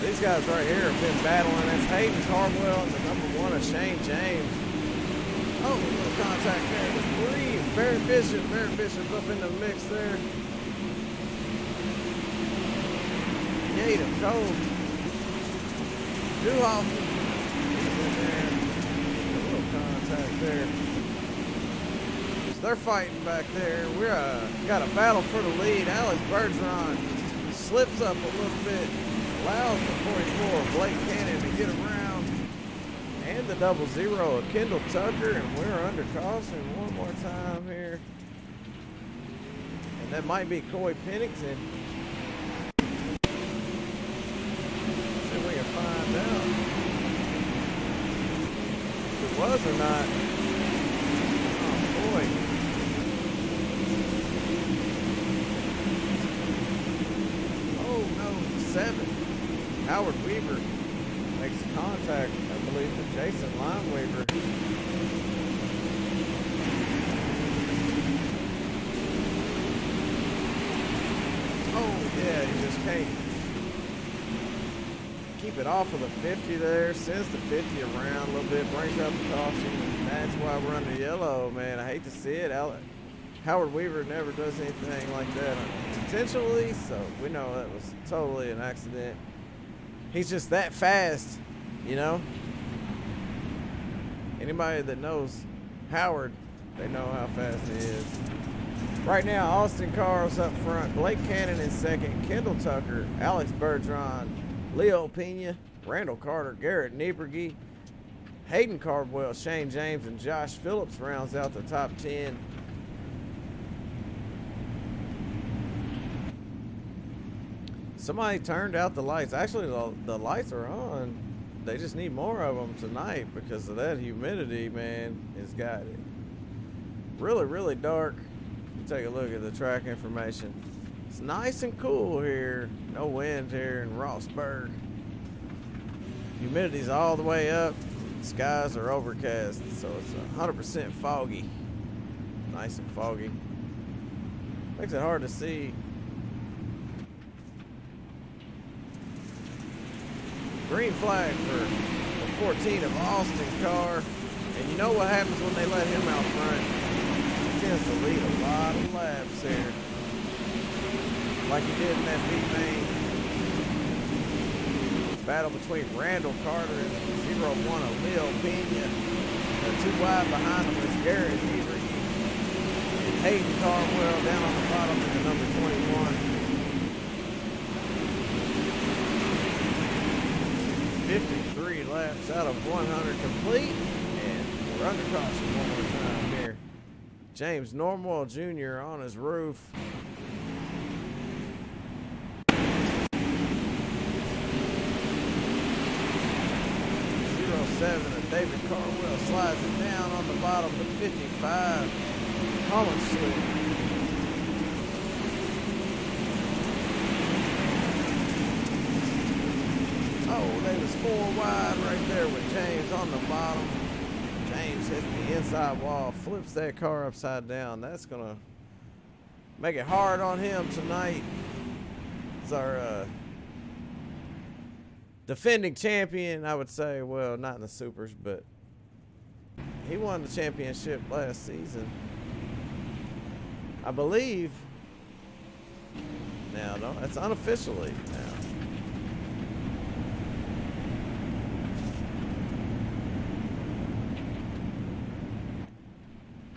These guys right here have been battling. That's Hayden Carwell and the #1 of Shane James. Oh, a little contact there. The three. Barrett Bishop up in the mix there. Yates, Cole. Duhoff. A little contact there. So they're fighting back there. We're got a battle for the lead. Alex Bergeron slips up a little bit. Allows the 44 Blake Cannon to get around, and the 00 of Kendall Tucker, and we're under caution one more time here. And that might be Coy Pennington. See if we can find out if it was or not. Oh boy. Oh no, 7. Howard Weaver makes contact, I believe, with Jason Lineweaver. Yeah, you just can't keep it off of the 50 there. Sends the 50 around a little bit, brings up the caution, and that's why we're under yellow, man. I hate to see it. Howard Weaver never does anything like that intentionally, so we know that was totally an accident. He's just that fast, you know? Anybody that knows Howard, they know how fast he is. Right now, Austin Carl's up front, Blake Cannon in second, Kendall Tucker, Alex Bergeron, Leo Pena, Randall Carter, Garrett Nieberge, Hayden Cardwell, Shane James, and Josh Phillips rounds out the top 10. Somebody turned out the lights. Actually, the lights are on. They just need more of them tonight because of that humidity, man. It's got it. Really, really dark. Take a look at the track information. It's nice and cool here. No wind here in Rossburg. Humidity's all the way up. Skies are overcast, so it's 100% foggy. Nice and foggy. Makes it hard to see. Green flag for the 14 of Austin car. And you know what happens when they let him out front? He tends to lead a lot of laps here. Like he did in that B-main. Battle between Randall Carter and 0-1 of Leo Pena. Too wide behind him is Garrett Nieberge. And Hayden Cardwell down on the bottom in the number 21. 53 laps out of 100 complete, and we're under caution one more time here. James Norwell Jr. on his roof. 07 and David Cardwell slides it down on the bottom to 55. Colin Slick. Oh, they was 4 wide right there with James on the bottom. James hits the inside wall, flips that car upside down. That's gonna make it hard on him tonight. It's our defending champion, I would say. Well, not in the supers, but he won the championship last season, I believe. Now, no, it's unofficially now.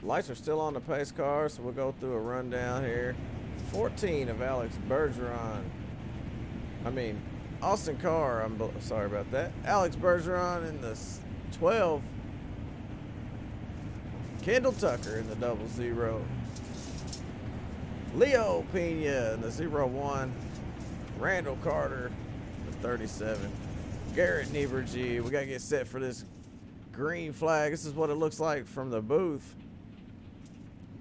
Lights are still on the pace car, so we'll go through a rundown here. 14 of Alex Bergeron. Austin Carr, I'm sorry about that. Alex Bergeron in the 12. Kendall Tucker in the 00. Leo Pena in the 01. Randall Carter, the 37. Garrett Nieberge. We got to get set for this green flag. This is what it looks like from the booth.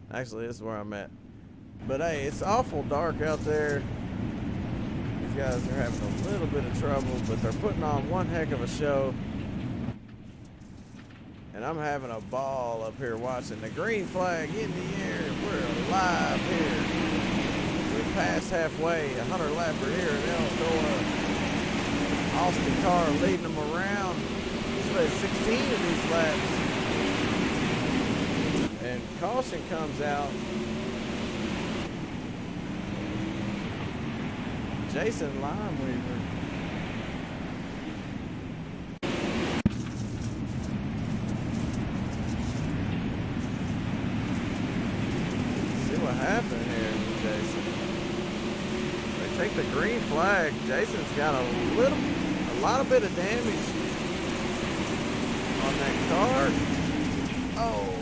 Actually, this is where I'm at. But hey, it's awful dark out there. These guys are having a little bit of trouble, but they're putting on one heck of a show. And I'm having a ball up here watching the green flag in the air. We're alive here. We're past halfway, 100 lapper here at Eldora. Austin Carr leading them around. He's led 16 of these laps. And caution comes out. Jason Limeweaver. See what happened here with Jason. They take the green flag. Jason's got a lot of bit of damage on that car. Oh.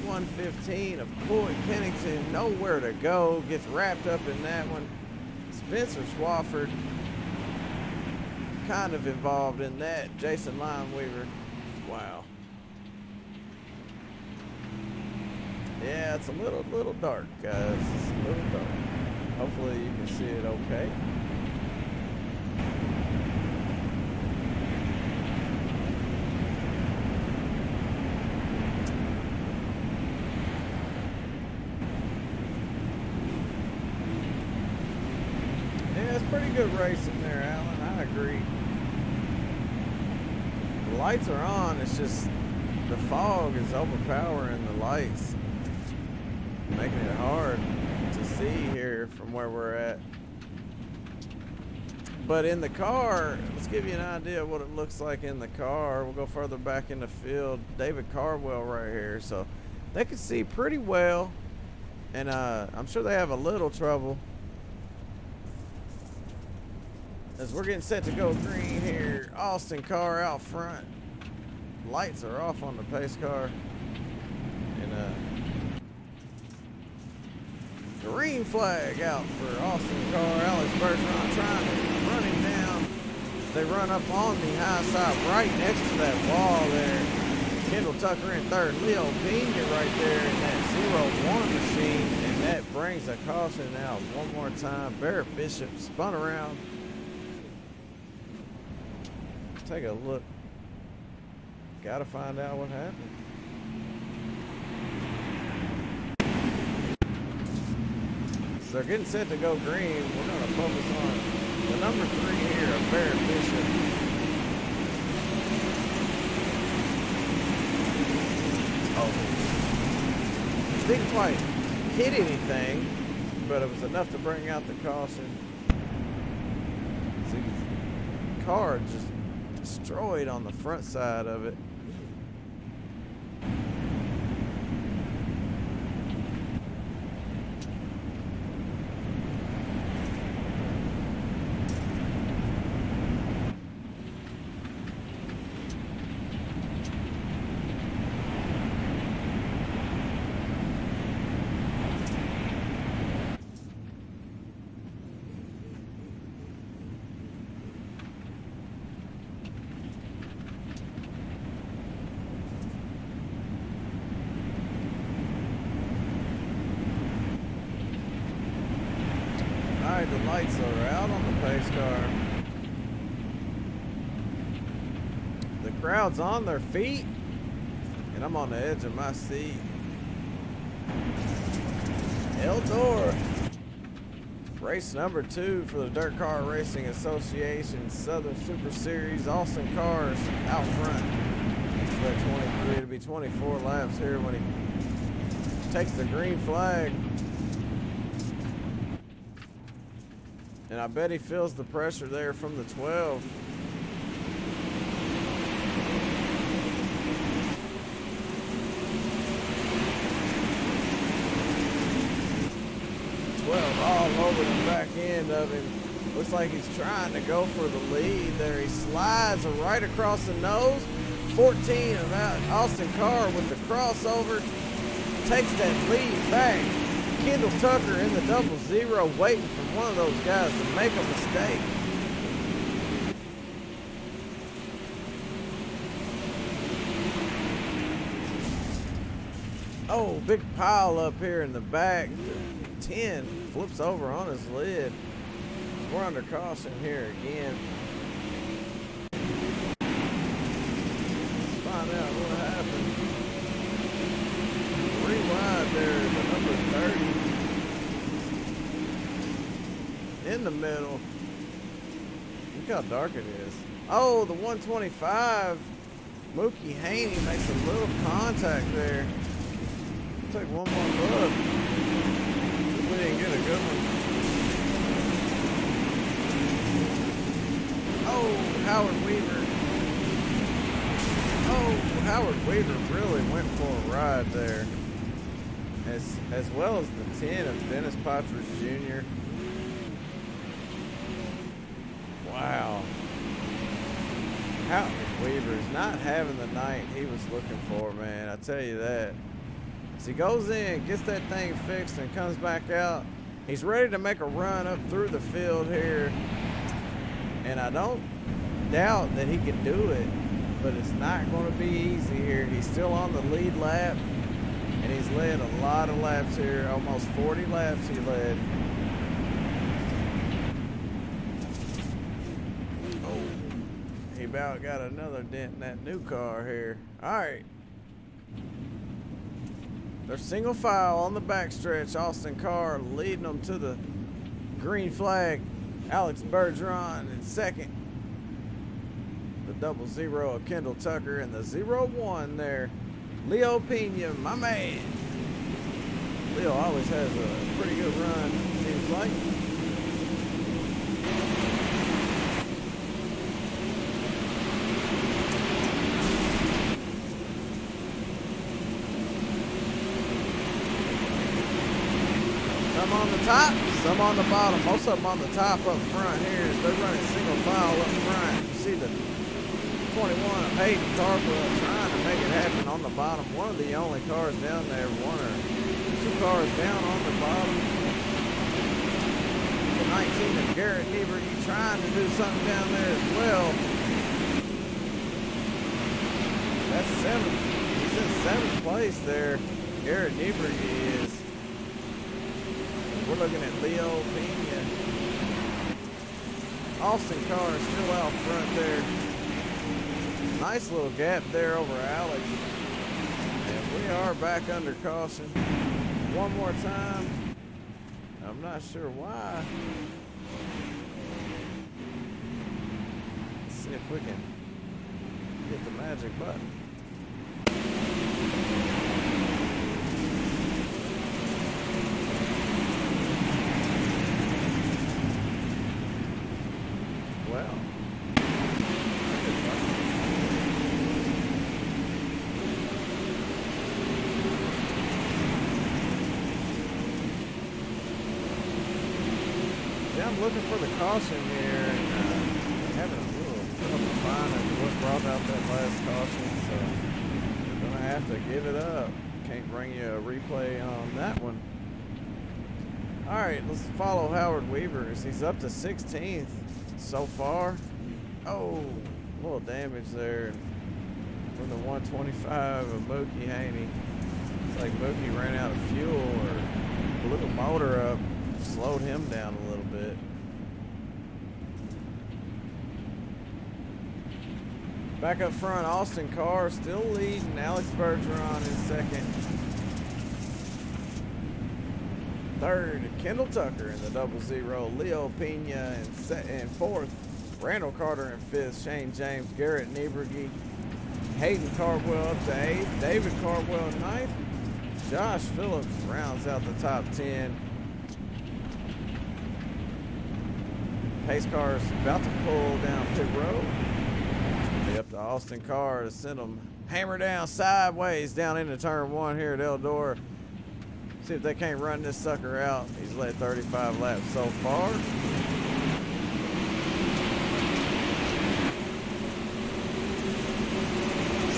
115 of Coy Pennington, nowhere to go, gets wrapped up in that one. Spencer Swafford kind of involved in that. Jason Limeweaver, wow. Yeah, it's a little dark, guys. It's a little dark. Hopefully you can see it okay. good racing there, Alan. I agree. The lights are on. It's just the fog is overpowering the lights, making it hard to see here from where we're at. But in the car, let's give you an idea of what it looks like in the car. We'll go further back in the field. David Cardwell right here. So they can see pretty well. And I'm sure they have a little trouble. As we're getting set to go green here, Austin car out front. Lights are off on the pace car. And green flag out for Austin car. Alex Bergeron trying to run him down. They run up on the high side right next to that wall there. Kendall Tucker in third. Leo Pena right there in that 0-1 machine. And that brings a caution out one more time. Barrett Bishop spun around. Take a look. Gotta find out what happened. So they're getting set to go green. We're gonna focus on the number 3 here of Barrett Bishop. Oh, didn't quite hit anything, but it was enough to bring out the caution. See, the car just destroyed on the front side of it. The lights are out on the pace car. The crowd's on their feet, and I'm on the edge of my seat. Eldora, race number 2 for the Dirt Car Racing Association Southern Super Series. Austin Cars out front. Expect 23 to be 24 laps here when he takes the green flag. And I bet he feels the pressure there from the 12. All over the back end of him. Looks like he's trying to go for the lead there. He slides right across the nose. 14 of that Austin Carr with the crossover. Takes that lead back. Kendall Tucker in the 0-0 waiting for one of those guys to make a mistake. Oh, big pile up here in the back. 10 flips over on his lid. We're under caution here again. Let's find out what happened. Rewind there, the number 30. In the middle. Look how dark it is. Oh, the 125. Mookie Haney makes a little contact there. Take one more look. We didn't get a good one. Oh, Howard Weaver. Oh, Howard Weaver really went for a ride there. As well as the 10 of Dennis Patras Jr. Wow. Howard Weaver's not having the night he was looking for, man. I tell you that. As he goes in, gets that thing fixed, and comes back out, he's ready to make a run up through the field here. And I don't doubt that he can do it, but it's not going to be easy here. He's still on the lead lap, and he's led a lot of laps here. Almost 40 laps he led. Oh, he about got another dent in that new car here. All right. They're single file on the backstretch. Austin Carr leading them to the green flag. Alex Bergeron in second. The 00 of Kendall Tucker and the 01 there. Leo Pena, my man. Leo always has a pretty good run, seems like. Some on the top, some on the bottom. Most of them on the top up front here. They're running single file up front. You see the 21 of Hayden Cardwell trying to make it happen on the bottom. One of the only cars down there, one or two cars down on the bottom. The 19 of Garrett Nieberge trying to do something down there as well. That's seventh. He's in seventh place there. Garrett Nieberge is. We're looking at Leo Pena. Austin Carr is still out front there. Nice little gap there over Alex. And we are back under caution. One more time. I'm not sure why. Let's see if we can hit the magic button. Well. Yeah, I'm looking for the caution here, and having a little trouble finding what brought out that last caution, so I'm gonna have to give it up. Can't bring you a replay on that one. All right, let's follow Howard Weaver as he's up to 16th so far. Oh, a little damage there from the 125 of Mookie Haney. It's like Mookie ran out of fuel or blew the motor up, slowed him down a little bit. Back up front, Austin Carr still leading. Alex Bergeron in second. Third, Kendall Tucker in the 00. Leo Pena in fourth. Randall Carter in fifth. Shane James, Garrett Nieberge, Hayden Cardwell up to eighth. David Cardwell ninth. Josh Phillips rounds out the top 10. Pace car is about to pull down pit road. Be up to Austin Carr to send them hammer down sideways down into turn one here at Eldora. See if they can't run this sucker out. He's led 35 laps so far.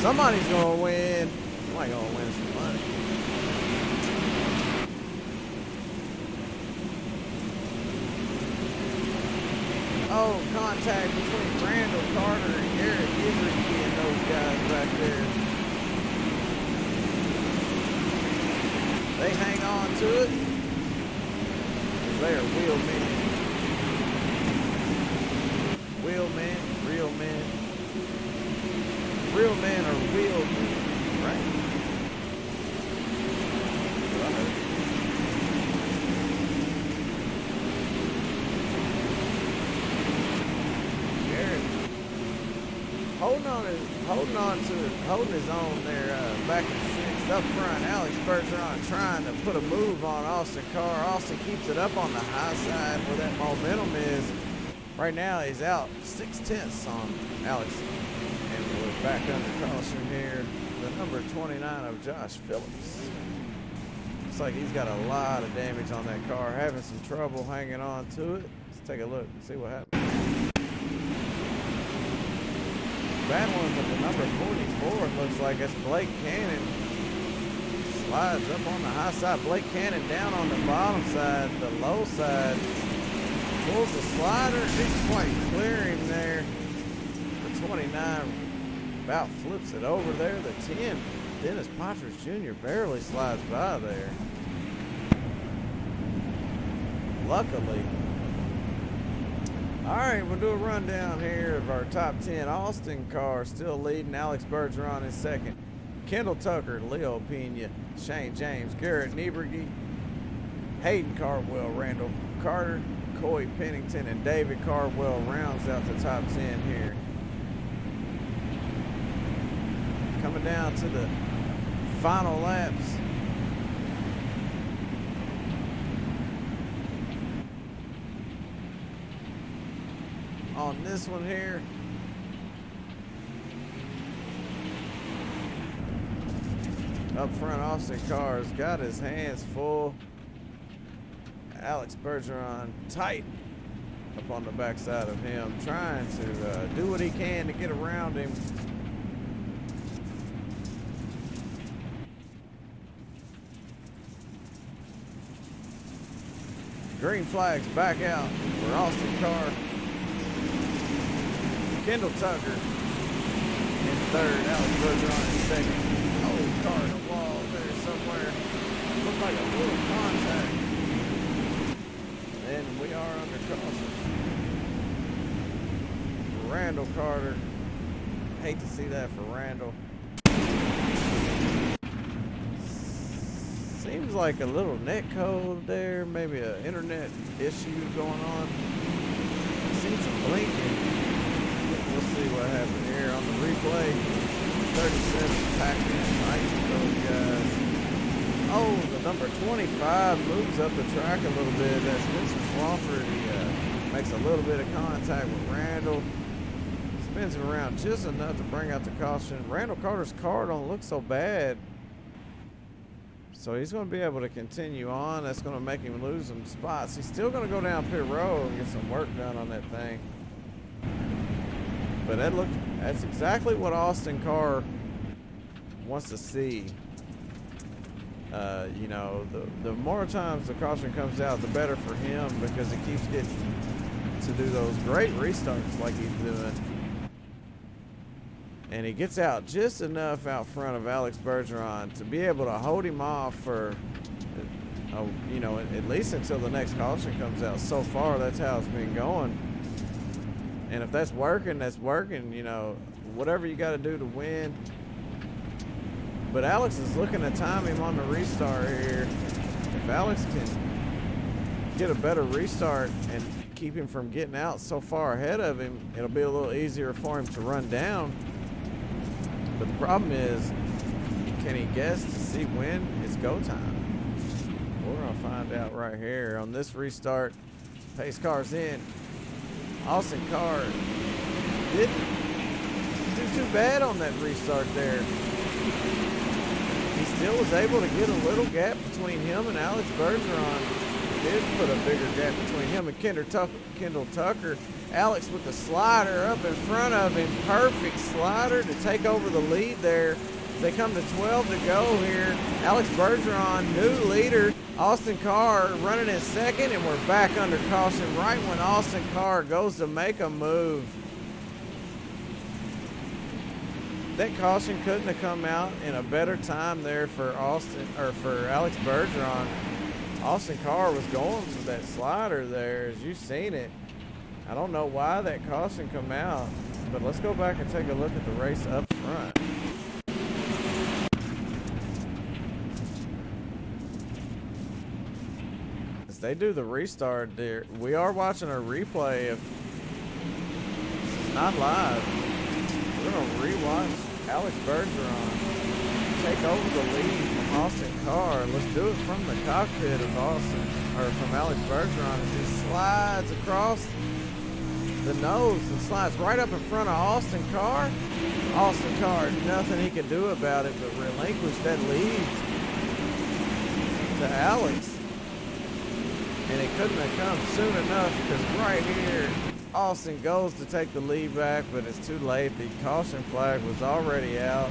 Somebody's gonna win. Somebody's gonna win some money. Oh, contact between Randall Carter and Garrett Nieberge and those guys back there. They hang on to it. They are wheel men. Wheel men, real men. Real men are wheel men, right? Holding his own there back in sixth. Up front, Alex Bergeron trying to put a move on Austin Carr. Austin keeps it up on the high side where that momentum is. Right now he's out 6/10 on Alex. And we're back under caution here. The number 29 of Josh Phillips. Looks like he's got a lot of damage on that car. Having some trouble hanging on to it. Let's take a look and see what happens. Battling with the number 44, it looks like it's Blake Cannon. Slides up on the high side. Blake Cannon down on the bottom side, the low side. Pulls the slider, didn't quite clear him there. The 29 about flips it over there. The 10, Dennis Patras Jr. barely slides by there. Luckily. All right, we'll do a rundown here of our top 10. Austin Carr still leading. Alex Bergeron in second. Kendall Tucker, Leo Pena, Shane James, Garrett Nieberge, Hayden Cardwell, Randall Carter, Coy Pennington and David Cardwell rounds out the top 10 here. Coming down to the final laps. On this one here. Up front, Austin Carr's got his hands full. Alex Bergeron tight up on the backside of him, trying to do what he can to get around him. Green flags back out for Austin Carr. Kendall Tucker in third, Alex Bergeron in second. Oh, Carr in the wall there somewhere. Looked like a little contact. And we are under caution. Randall Carter. Hate to see that for Randall. Seems like a little net code there, maybe an internet issue going on. I've seen some blinking. We'll see what happened here on the replay. 37 packed in nice those guys. Oh, the number 25 moves up the track a little bit. That's Spencer Swafford. He makes a little bit of contact with Randall. Spins him around just enough to bring out the caution. Randall Carter's car don't look so bad. So he's going to be able to continue on. That's going to make him lose some spots. He's still going to go down pit road and get some work done on that thing. But that's exactly what Austin Carr wants to see. You know, the more times the caution comes out, the better for him, because he keeps getting to do those great restarts like he's doing. And he gets out just enough out front of Alex Bergeron to be able to hold him off for, you know, at least until the next caution comes out. So far, that's how it's been going. And if that's working, that's working. You know, whatever you got to do to win. But Alex is looking to time him on the restart here. If Alex can get a better restart and keep him from getting out so far ahead of him, it'll be a little easier for him to run down. But the problem is, can he guess to see when it's go time? We're going to find out right here on this restart. Pace car's in. Austin Carr didn't do too bad on that restart there. He still was able to get a little gap between him and Alex Bergeron. He did put a bigger gap between him and Kendall Tucker. Alex with the slider up in front of him. Perfect slider to take over the lead there. They come to 12 to go here. Alex Bergeron, new leader. Austin Carr running in second, and we're back under caution right when Austin Carr goes to make a move. That caution couldn't have come out in a better time there for Alex Bergeron. Austin Carr was going for that slider there, as you've seen it. I don't know why that caution come out, but let's go back and take a look at the race up front. As they do the restart there, we are watching a replay of, this is not live. We're going to rewatch Alex Bergeron take over the lead from Austin Carr. Let's do it from the cockpit of from Alex Bergeron as he slides across the nose and slides right up in front of Austin Carr. Austin Carr, nothing he can do about it but relinquish that lead to Alex. And it couldn't have come soon enough, because right here, Austin goes to take the lead back, but it's too late. The caution flag was already out,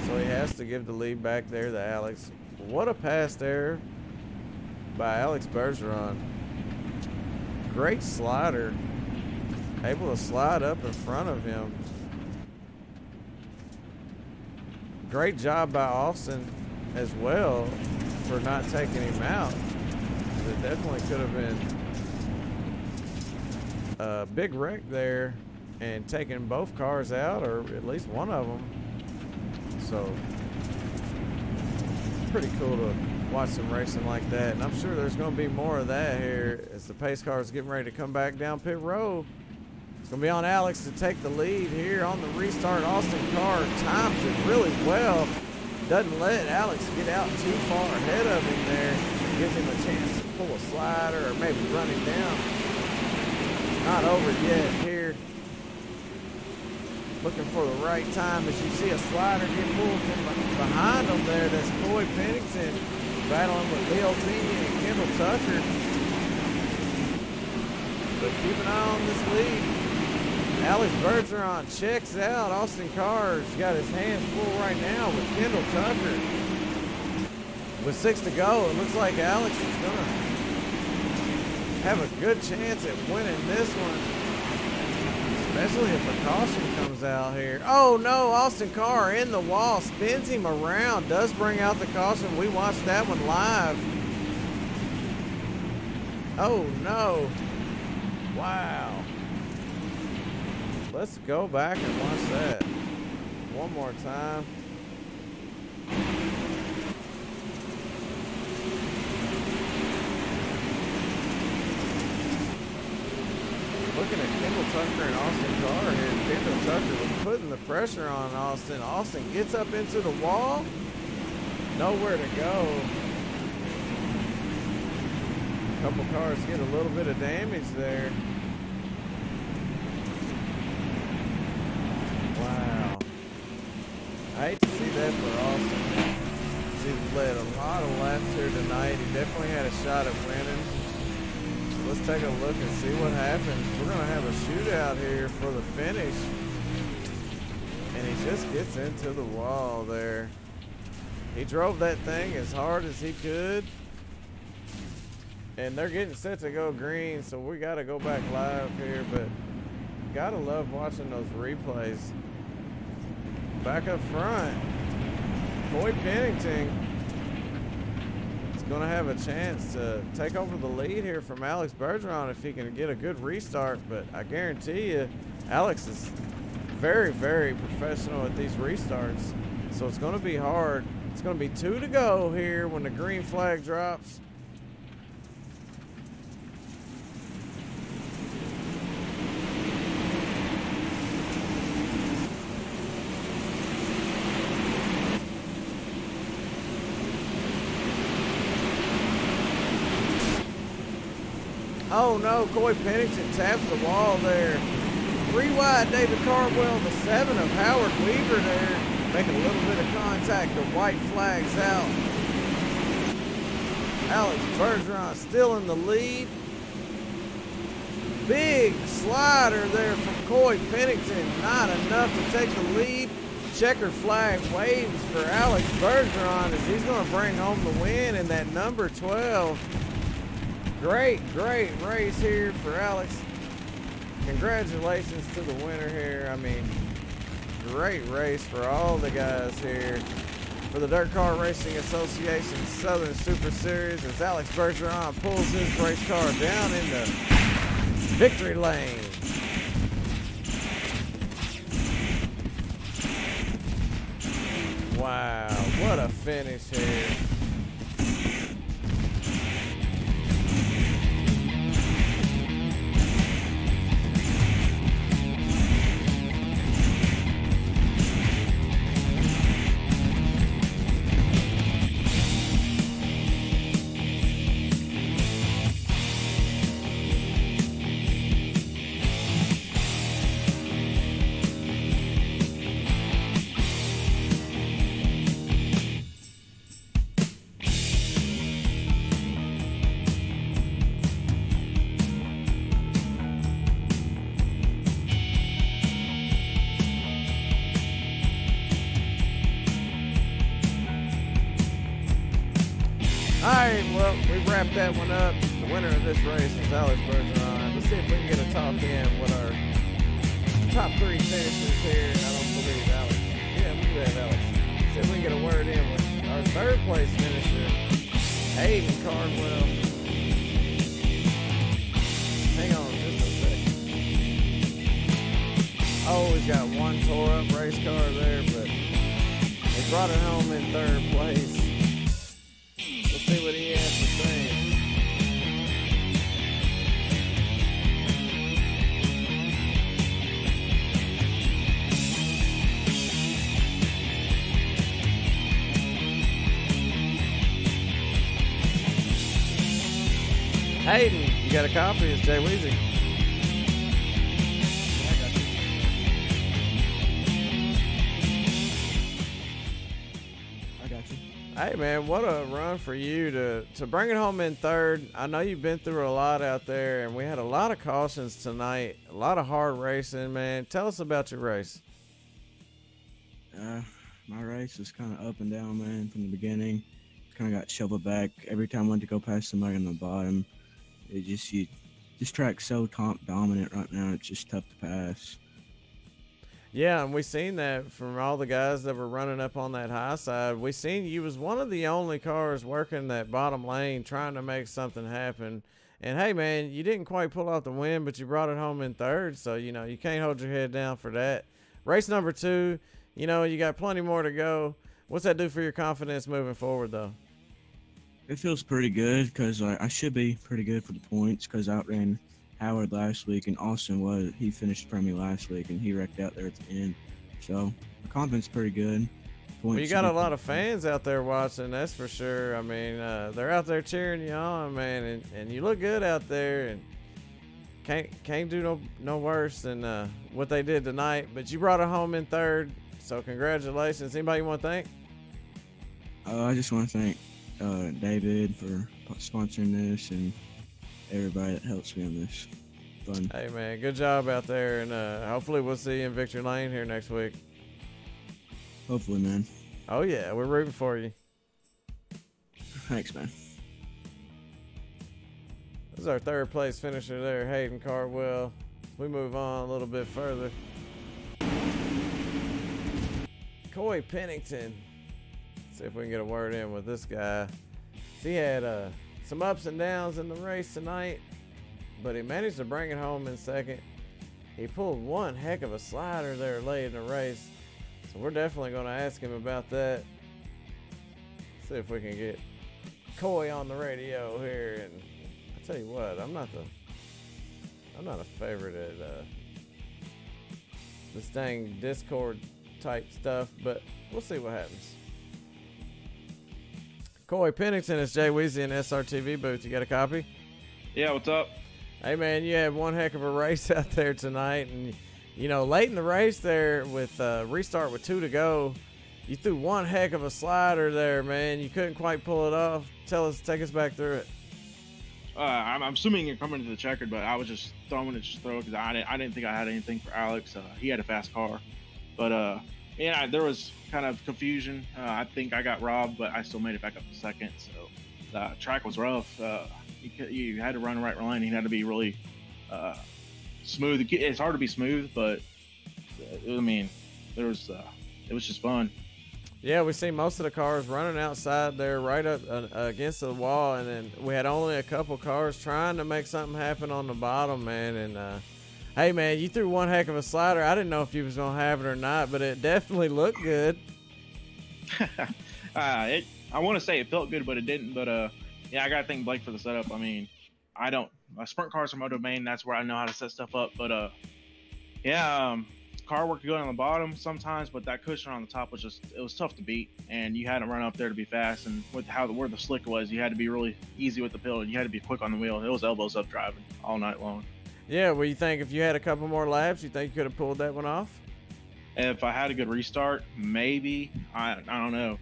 so he has to give the lead back there to Alex. What a pass there by Alex Bergeron. Great slider. Able to slide up in front of him. Great job by Austin as well for not taking him out. It definitely could have been a big wreck there and taking both cars out, or at least one of them. So pretty cool to watch some racing like that. And I'm sure there's going to be more of that here as the pace car is getting ready to come back down pit road. It's going to be on Alex to take the lead here on the restart. Austin Carr times it really well. Doesn't let Alex get out too far ahead of him there. Gives him a chance to pull a slider or maybe run him down. Not over yet here. Looking for the right time as you see a slider get pulled from behind him there. That's Coy Pennington battling with Leo Pena and Kendall Tucker. But keep an eye on this lead. Alex Bergeron checks out. Austin Carr's got his hands full right now with Kendall Tucker. With 6 to go, it looks like Alex is going to have a good chance at winning this one. Especially if a caution comes out here. Oh no, Austin Carr in the wall, spins him around, does bring out the caution. We watched that one live. Oh no. Wow. Let's go back and watch that one more time. Looking at Kendall Tucker and Austin Carr here. Kendall Tucker was putting the pressure on Austin. Austin gets up into the wall. Nowhere to go. A couple cars get a little bit of damage there. Wow. I hate to see that for Austin. He's led a lot of laps here tonight. He definitely had a shot at winning. Let's take a look and see what happens. We're going to have a shootout here for the finish. And he just gets into the wall there. He drove that thing as hard as he could. And they're getting set to go green, so we got to go back live here. But got to love watching those replays. Back up front, Coy Pennington going to have a chance to take over the lead here from Alex Bergeron if he can get a good restart. But I guarantee you, Alex is very, very professional at these restarts. So it's going to be hard. It's going to be 2 to go here when the green flag drops. Oh no, Coy Pennington taps the wall there. 3 wide, David Cardwell, the 7 of Howard Weaver there. Making a little bit of contact, the white flag's out. Alex Bergeron still in the lead. Big slider there from Coy Pennington, not enough to take the lead. Checkered flag waves for Alex Bergeron as he's going to bring home the win in that number 12. Great, great race here for Alex. Congratulations to the winner here. I mean, great race for all the guys here for the Dirt Car Racing Association Southern Super Series as Alex Bergeron pulls his race car down into victory lane. Wow, what a finish here. Alright, well, we wrapped that one up. The winner of this race is Alex Bergeron. Let's see if we can get a top 10 with our top 3 finishers here. I don't believe Alex. Yeah, we do have Alex. See if we can get a word in with our 3rd place finisher, Hayden Cardwell. Hang on just a second. Oh, he's got one tore up race car there, but they brought it home in 3rd place. Let's Hayden, you got a copy? It's Jay Weezy. I got you. Hey, man, what a run for you to bring it home in third. I know you've been through a lot out there, and we had a lot of cautions tonight, a lot of hard racing, man. Tell us about your race. My race was kind of up and down, man, from the beginning. Kind of got shoveled back. Every time I went to go past somebody on the bottom, this track's so top dominant right now, it's just tough to pass. Yeah, and we seen that from all the guys that were running up on that high side. We seen you was one of the only cars working that bottom lane trying to make something happen. And, hey, man, you didn't quite pull out the win, but you brought it home in third, so, you know, you can't hold your head down for that. Race number 2, you know, you got plenty more to go. What's that do for your confidence moving forward, though? It feels pretty good because I should be pretty good for the points because I outran Howard last week, and Austin he finished for me last week, and he wrecked out there at the end. So my confidence is pretty good. Well, you got a lot of fans out there watching, that's for sure. I mean, they're out there cheering you on, man, and you look good out there, and can't do no worse than what they did tonight. But you brought it home in third, so congratulations. Anybody you want to thank? I just want to thank David for sponsoring this and everybody that helps me on this. Fun. Hey, man, good job out there, and hopefully we'll see you in Victory Lane here next week. Hopefully, man. Oh, yeah, we're rooting for you. Thanks, man. This is our third place finisher there, Hayden Cardwell. We move on a little bit further. Coy Pennington. See if we can get a word in with this guy. He had some ups and downs in the race tonight, but he managed to bring it home in second. He pulled one heck of a slider there late in the race, so we're definitely going to ask him about that. See if we can get Coy on the radio here. And I tell you what, I'm not a favorite at this dang Discord type stuff, but we'll see what happens. Coy Pennington, is Jay Weezy in SRTV booth. You got a copy? Yeah, what's up? Hey, man, you had one heck of a race out there tonight. And, you know, late in the race there with restart with 2 to go, you threw one heck of a slider there, man. You couldn't quite pull it off. Take us back through it. I'm assuming you're coming to the checkered, but I was just throwing it just throw because I didn't think I had anything for Alex. He had a fast car. But, yeah, there was kind of confusion. I think I got robbed, but I still made it back up to second. So the track was rough. You had to run right lane. You had to be really smooth. It's hard to be smooth, but I mean, it was just fun. Yeah, we see most of the cars running outside there right up against the wall, and then we had only a couple cars trying to make something happen on the bottom, man. And hey, man, you threw one heck of a slider. I didn't know if you was going to have it or not, but it definitely looked good. I want to say it felt good, but it didn't. But, yeah, I got to thank Blake for the setup. I mean, my sprint cars are my domain. That's where I know how to set stuff up. But, yeah, car work good on the bottom sometimes, but that cushion on the top was it was tough to beat. And you had to run up there to be fast. And with where the slick was, you had to be really easy with the pill. And you had to be quick on the wheel. It was elbows up driving all night long. Yeah, well, you think if you had a couple more laps, you think you could have pulled that one off? If I had a good restart, maybe. I don't know.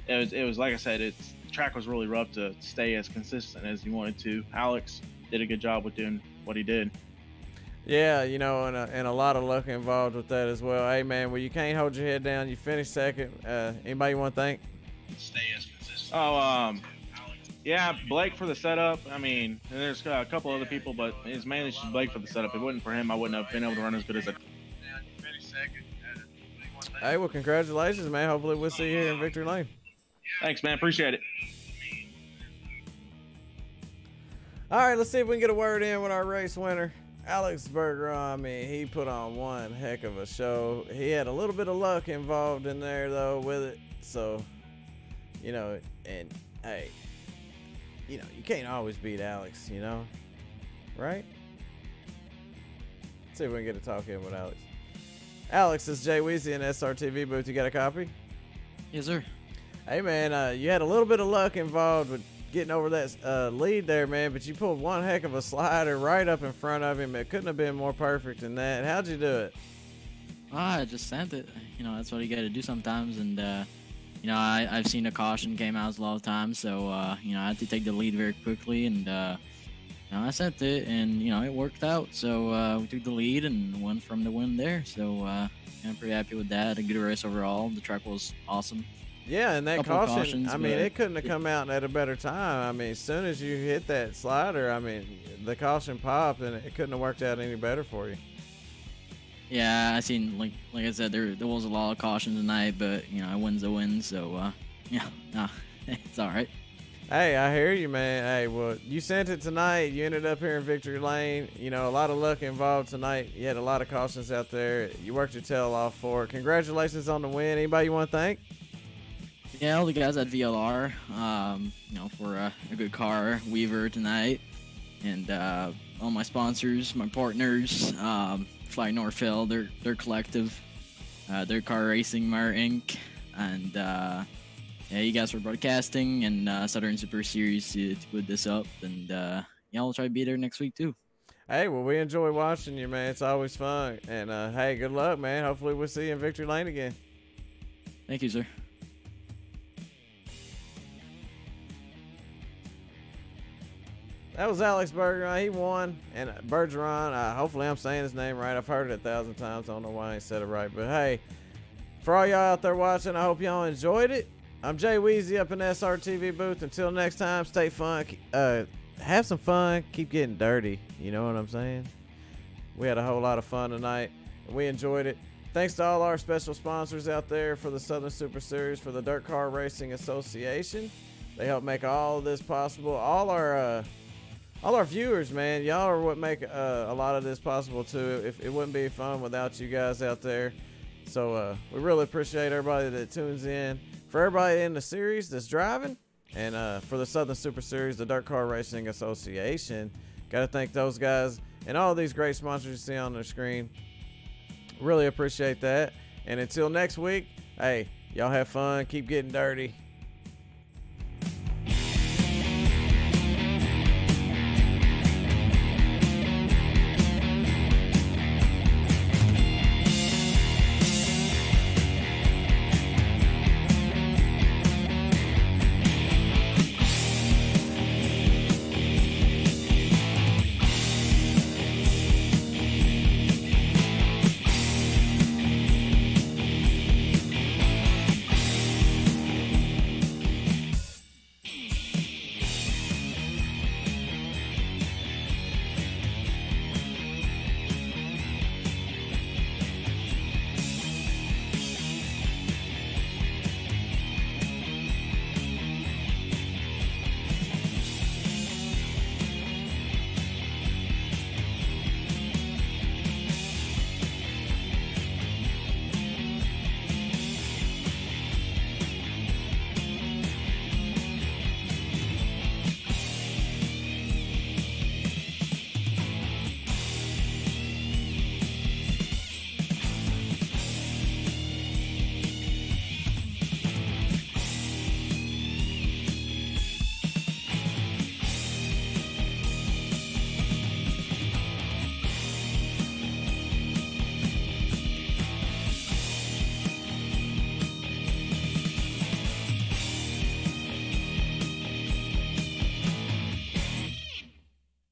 It was like I said, the track was really rough to stay as consistent as you wanted to. Alex did a good job with doing what he did. Yeah, you know, and a lot of luck involved with that as well. Hey, man, well, you can't hold your head down. You finished second. Anybody you want to thank? Stay as consistent. Oh, yeah, Blake for the setup. I mean, and there's a couple other people, but it's mainly just Blake for the setup. If it wasn't for him, I wouldn't have been able to run as good as I did. Hey, well, congratulations, man. Hopefully we'll see you here in Victory Lane. Thanks, man. Appreciate it. All right, let's see if we can get a word in with our race winner, Alex Bergeron. I mean, he put on one heck of a show. He had a little bit of luck involved in there, though, with it. So, you know, and, hey, you know, you can't always beat Alex, you know, right? Let's see if we can get a talk in with Alex. Alex, this is Jay Weezy in SRTV booth. You got a copy? Yes, sir. Hey, man, you had a little bit of luck involved with getting over that lead there, man. But you pulled one heck of a slider right up in front of him. It couldn't have been more perfect than that. How'd you do it? I just sent it. You know, that's what you got to do sometimes. And, you know, I've seen the caution came out a lot of times. So, you know, I had to take the lead very quickly. And, you know, I sent it and, you know, it worked out. So we took the lead and won from the win there. So I'm pretty happy with that. A good race overall. The track was awesome. Yeah, and that Couple of caution, cautions, I mean, but- it couldn't have come out at a better time. I mean, as soon as you hit that slider, I mean, the caution popped, and it couldn't have worked out any better for you. Yeah, I seen, like I said, there was a lot of caution tonight, but, you know, a win's a win. So, yeah, nah, it's all right. Hey, I hear you, man. Hey, well, you sent it tonight. You ended up here in victory lane. You know, a lot of luck involved tonight. You had a lot of cautions out there. You worked your tail off for it. Congratulations on the win. Anybody you want to thank? Yeah, all the guys at VLR, you know, for a good car, Weaver tonight, and all my sponsors, my partners, Fly Northfield, their collective, their car racing, Mohr Inc., and yeah, you guys for broadcasting and Southern Super Series to put this up, and yeah, I'll try to be there next week too. Hey, well, we enjoy watching you, man. It's always fun. And hey, good luck, man. Hopefully we'll see you in victory lane again. Thank you, sir. That was Alex Bergeron. He won. And Bergeron, hopefully I'm saying his name right. I've heard it 1,000 times. I don't know why I ain't said it right. But hey, for all y'all out there watching, I hope y'all enjoyed it. I'm Jay Weezy up in the SRTV booth. Until next time, stay fun. Have some fun. Keep getting dirty. You know what I'm saying? We had a whole lot of fun tonight. And we enjoyed it. Thanks to all our special sponsors out there for the Southern Super Series, for the Dirt Car Racing Association. They help make all of this possible. All our viewers, man, y'all are what make a lot of this possible too. If it wouldn't be fun without you guys out there. So we really appreciate everybody that tunes in. For everybody in the series that's driving, and for the Southern Super Series, the Dirt Car Racing Association, got to thank those guys and all these great sponsors you see on the screen. Really appreciate that. And until next week, hey, y'all have fun. Keep getting dirty.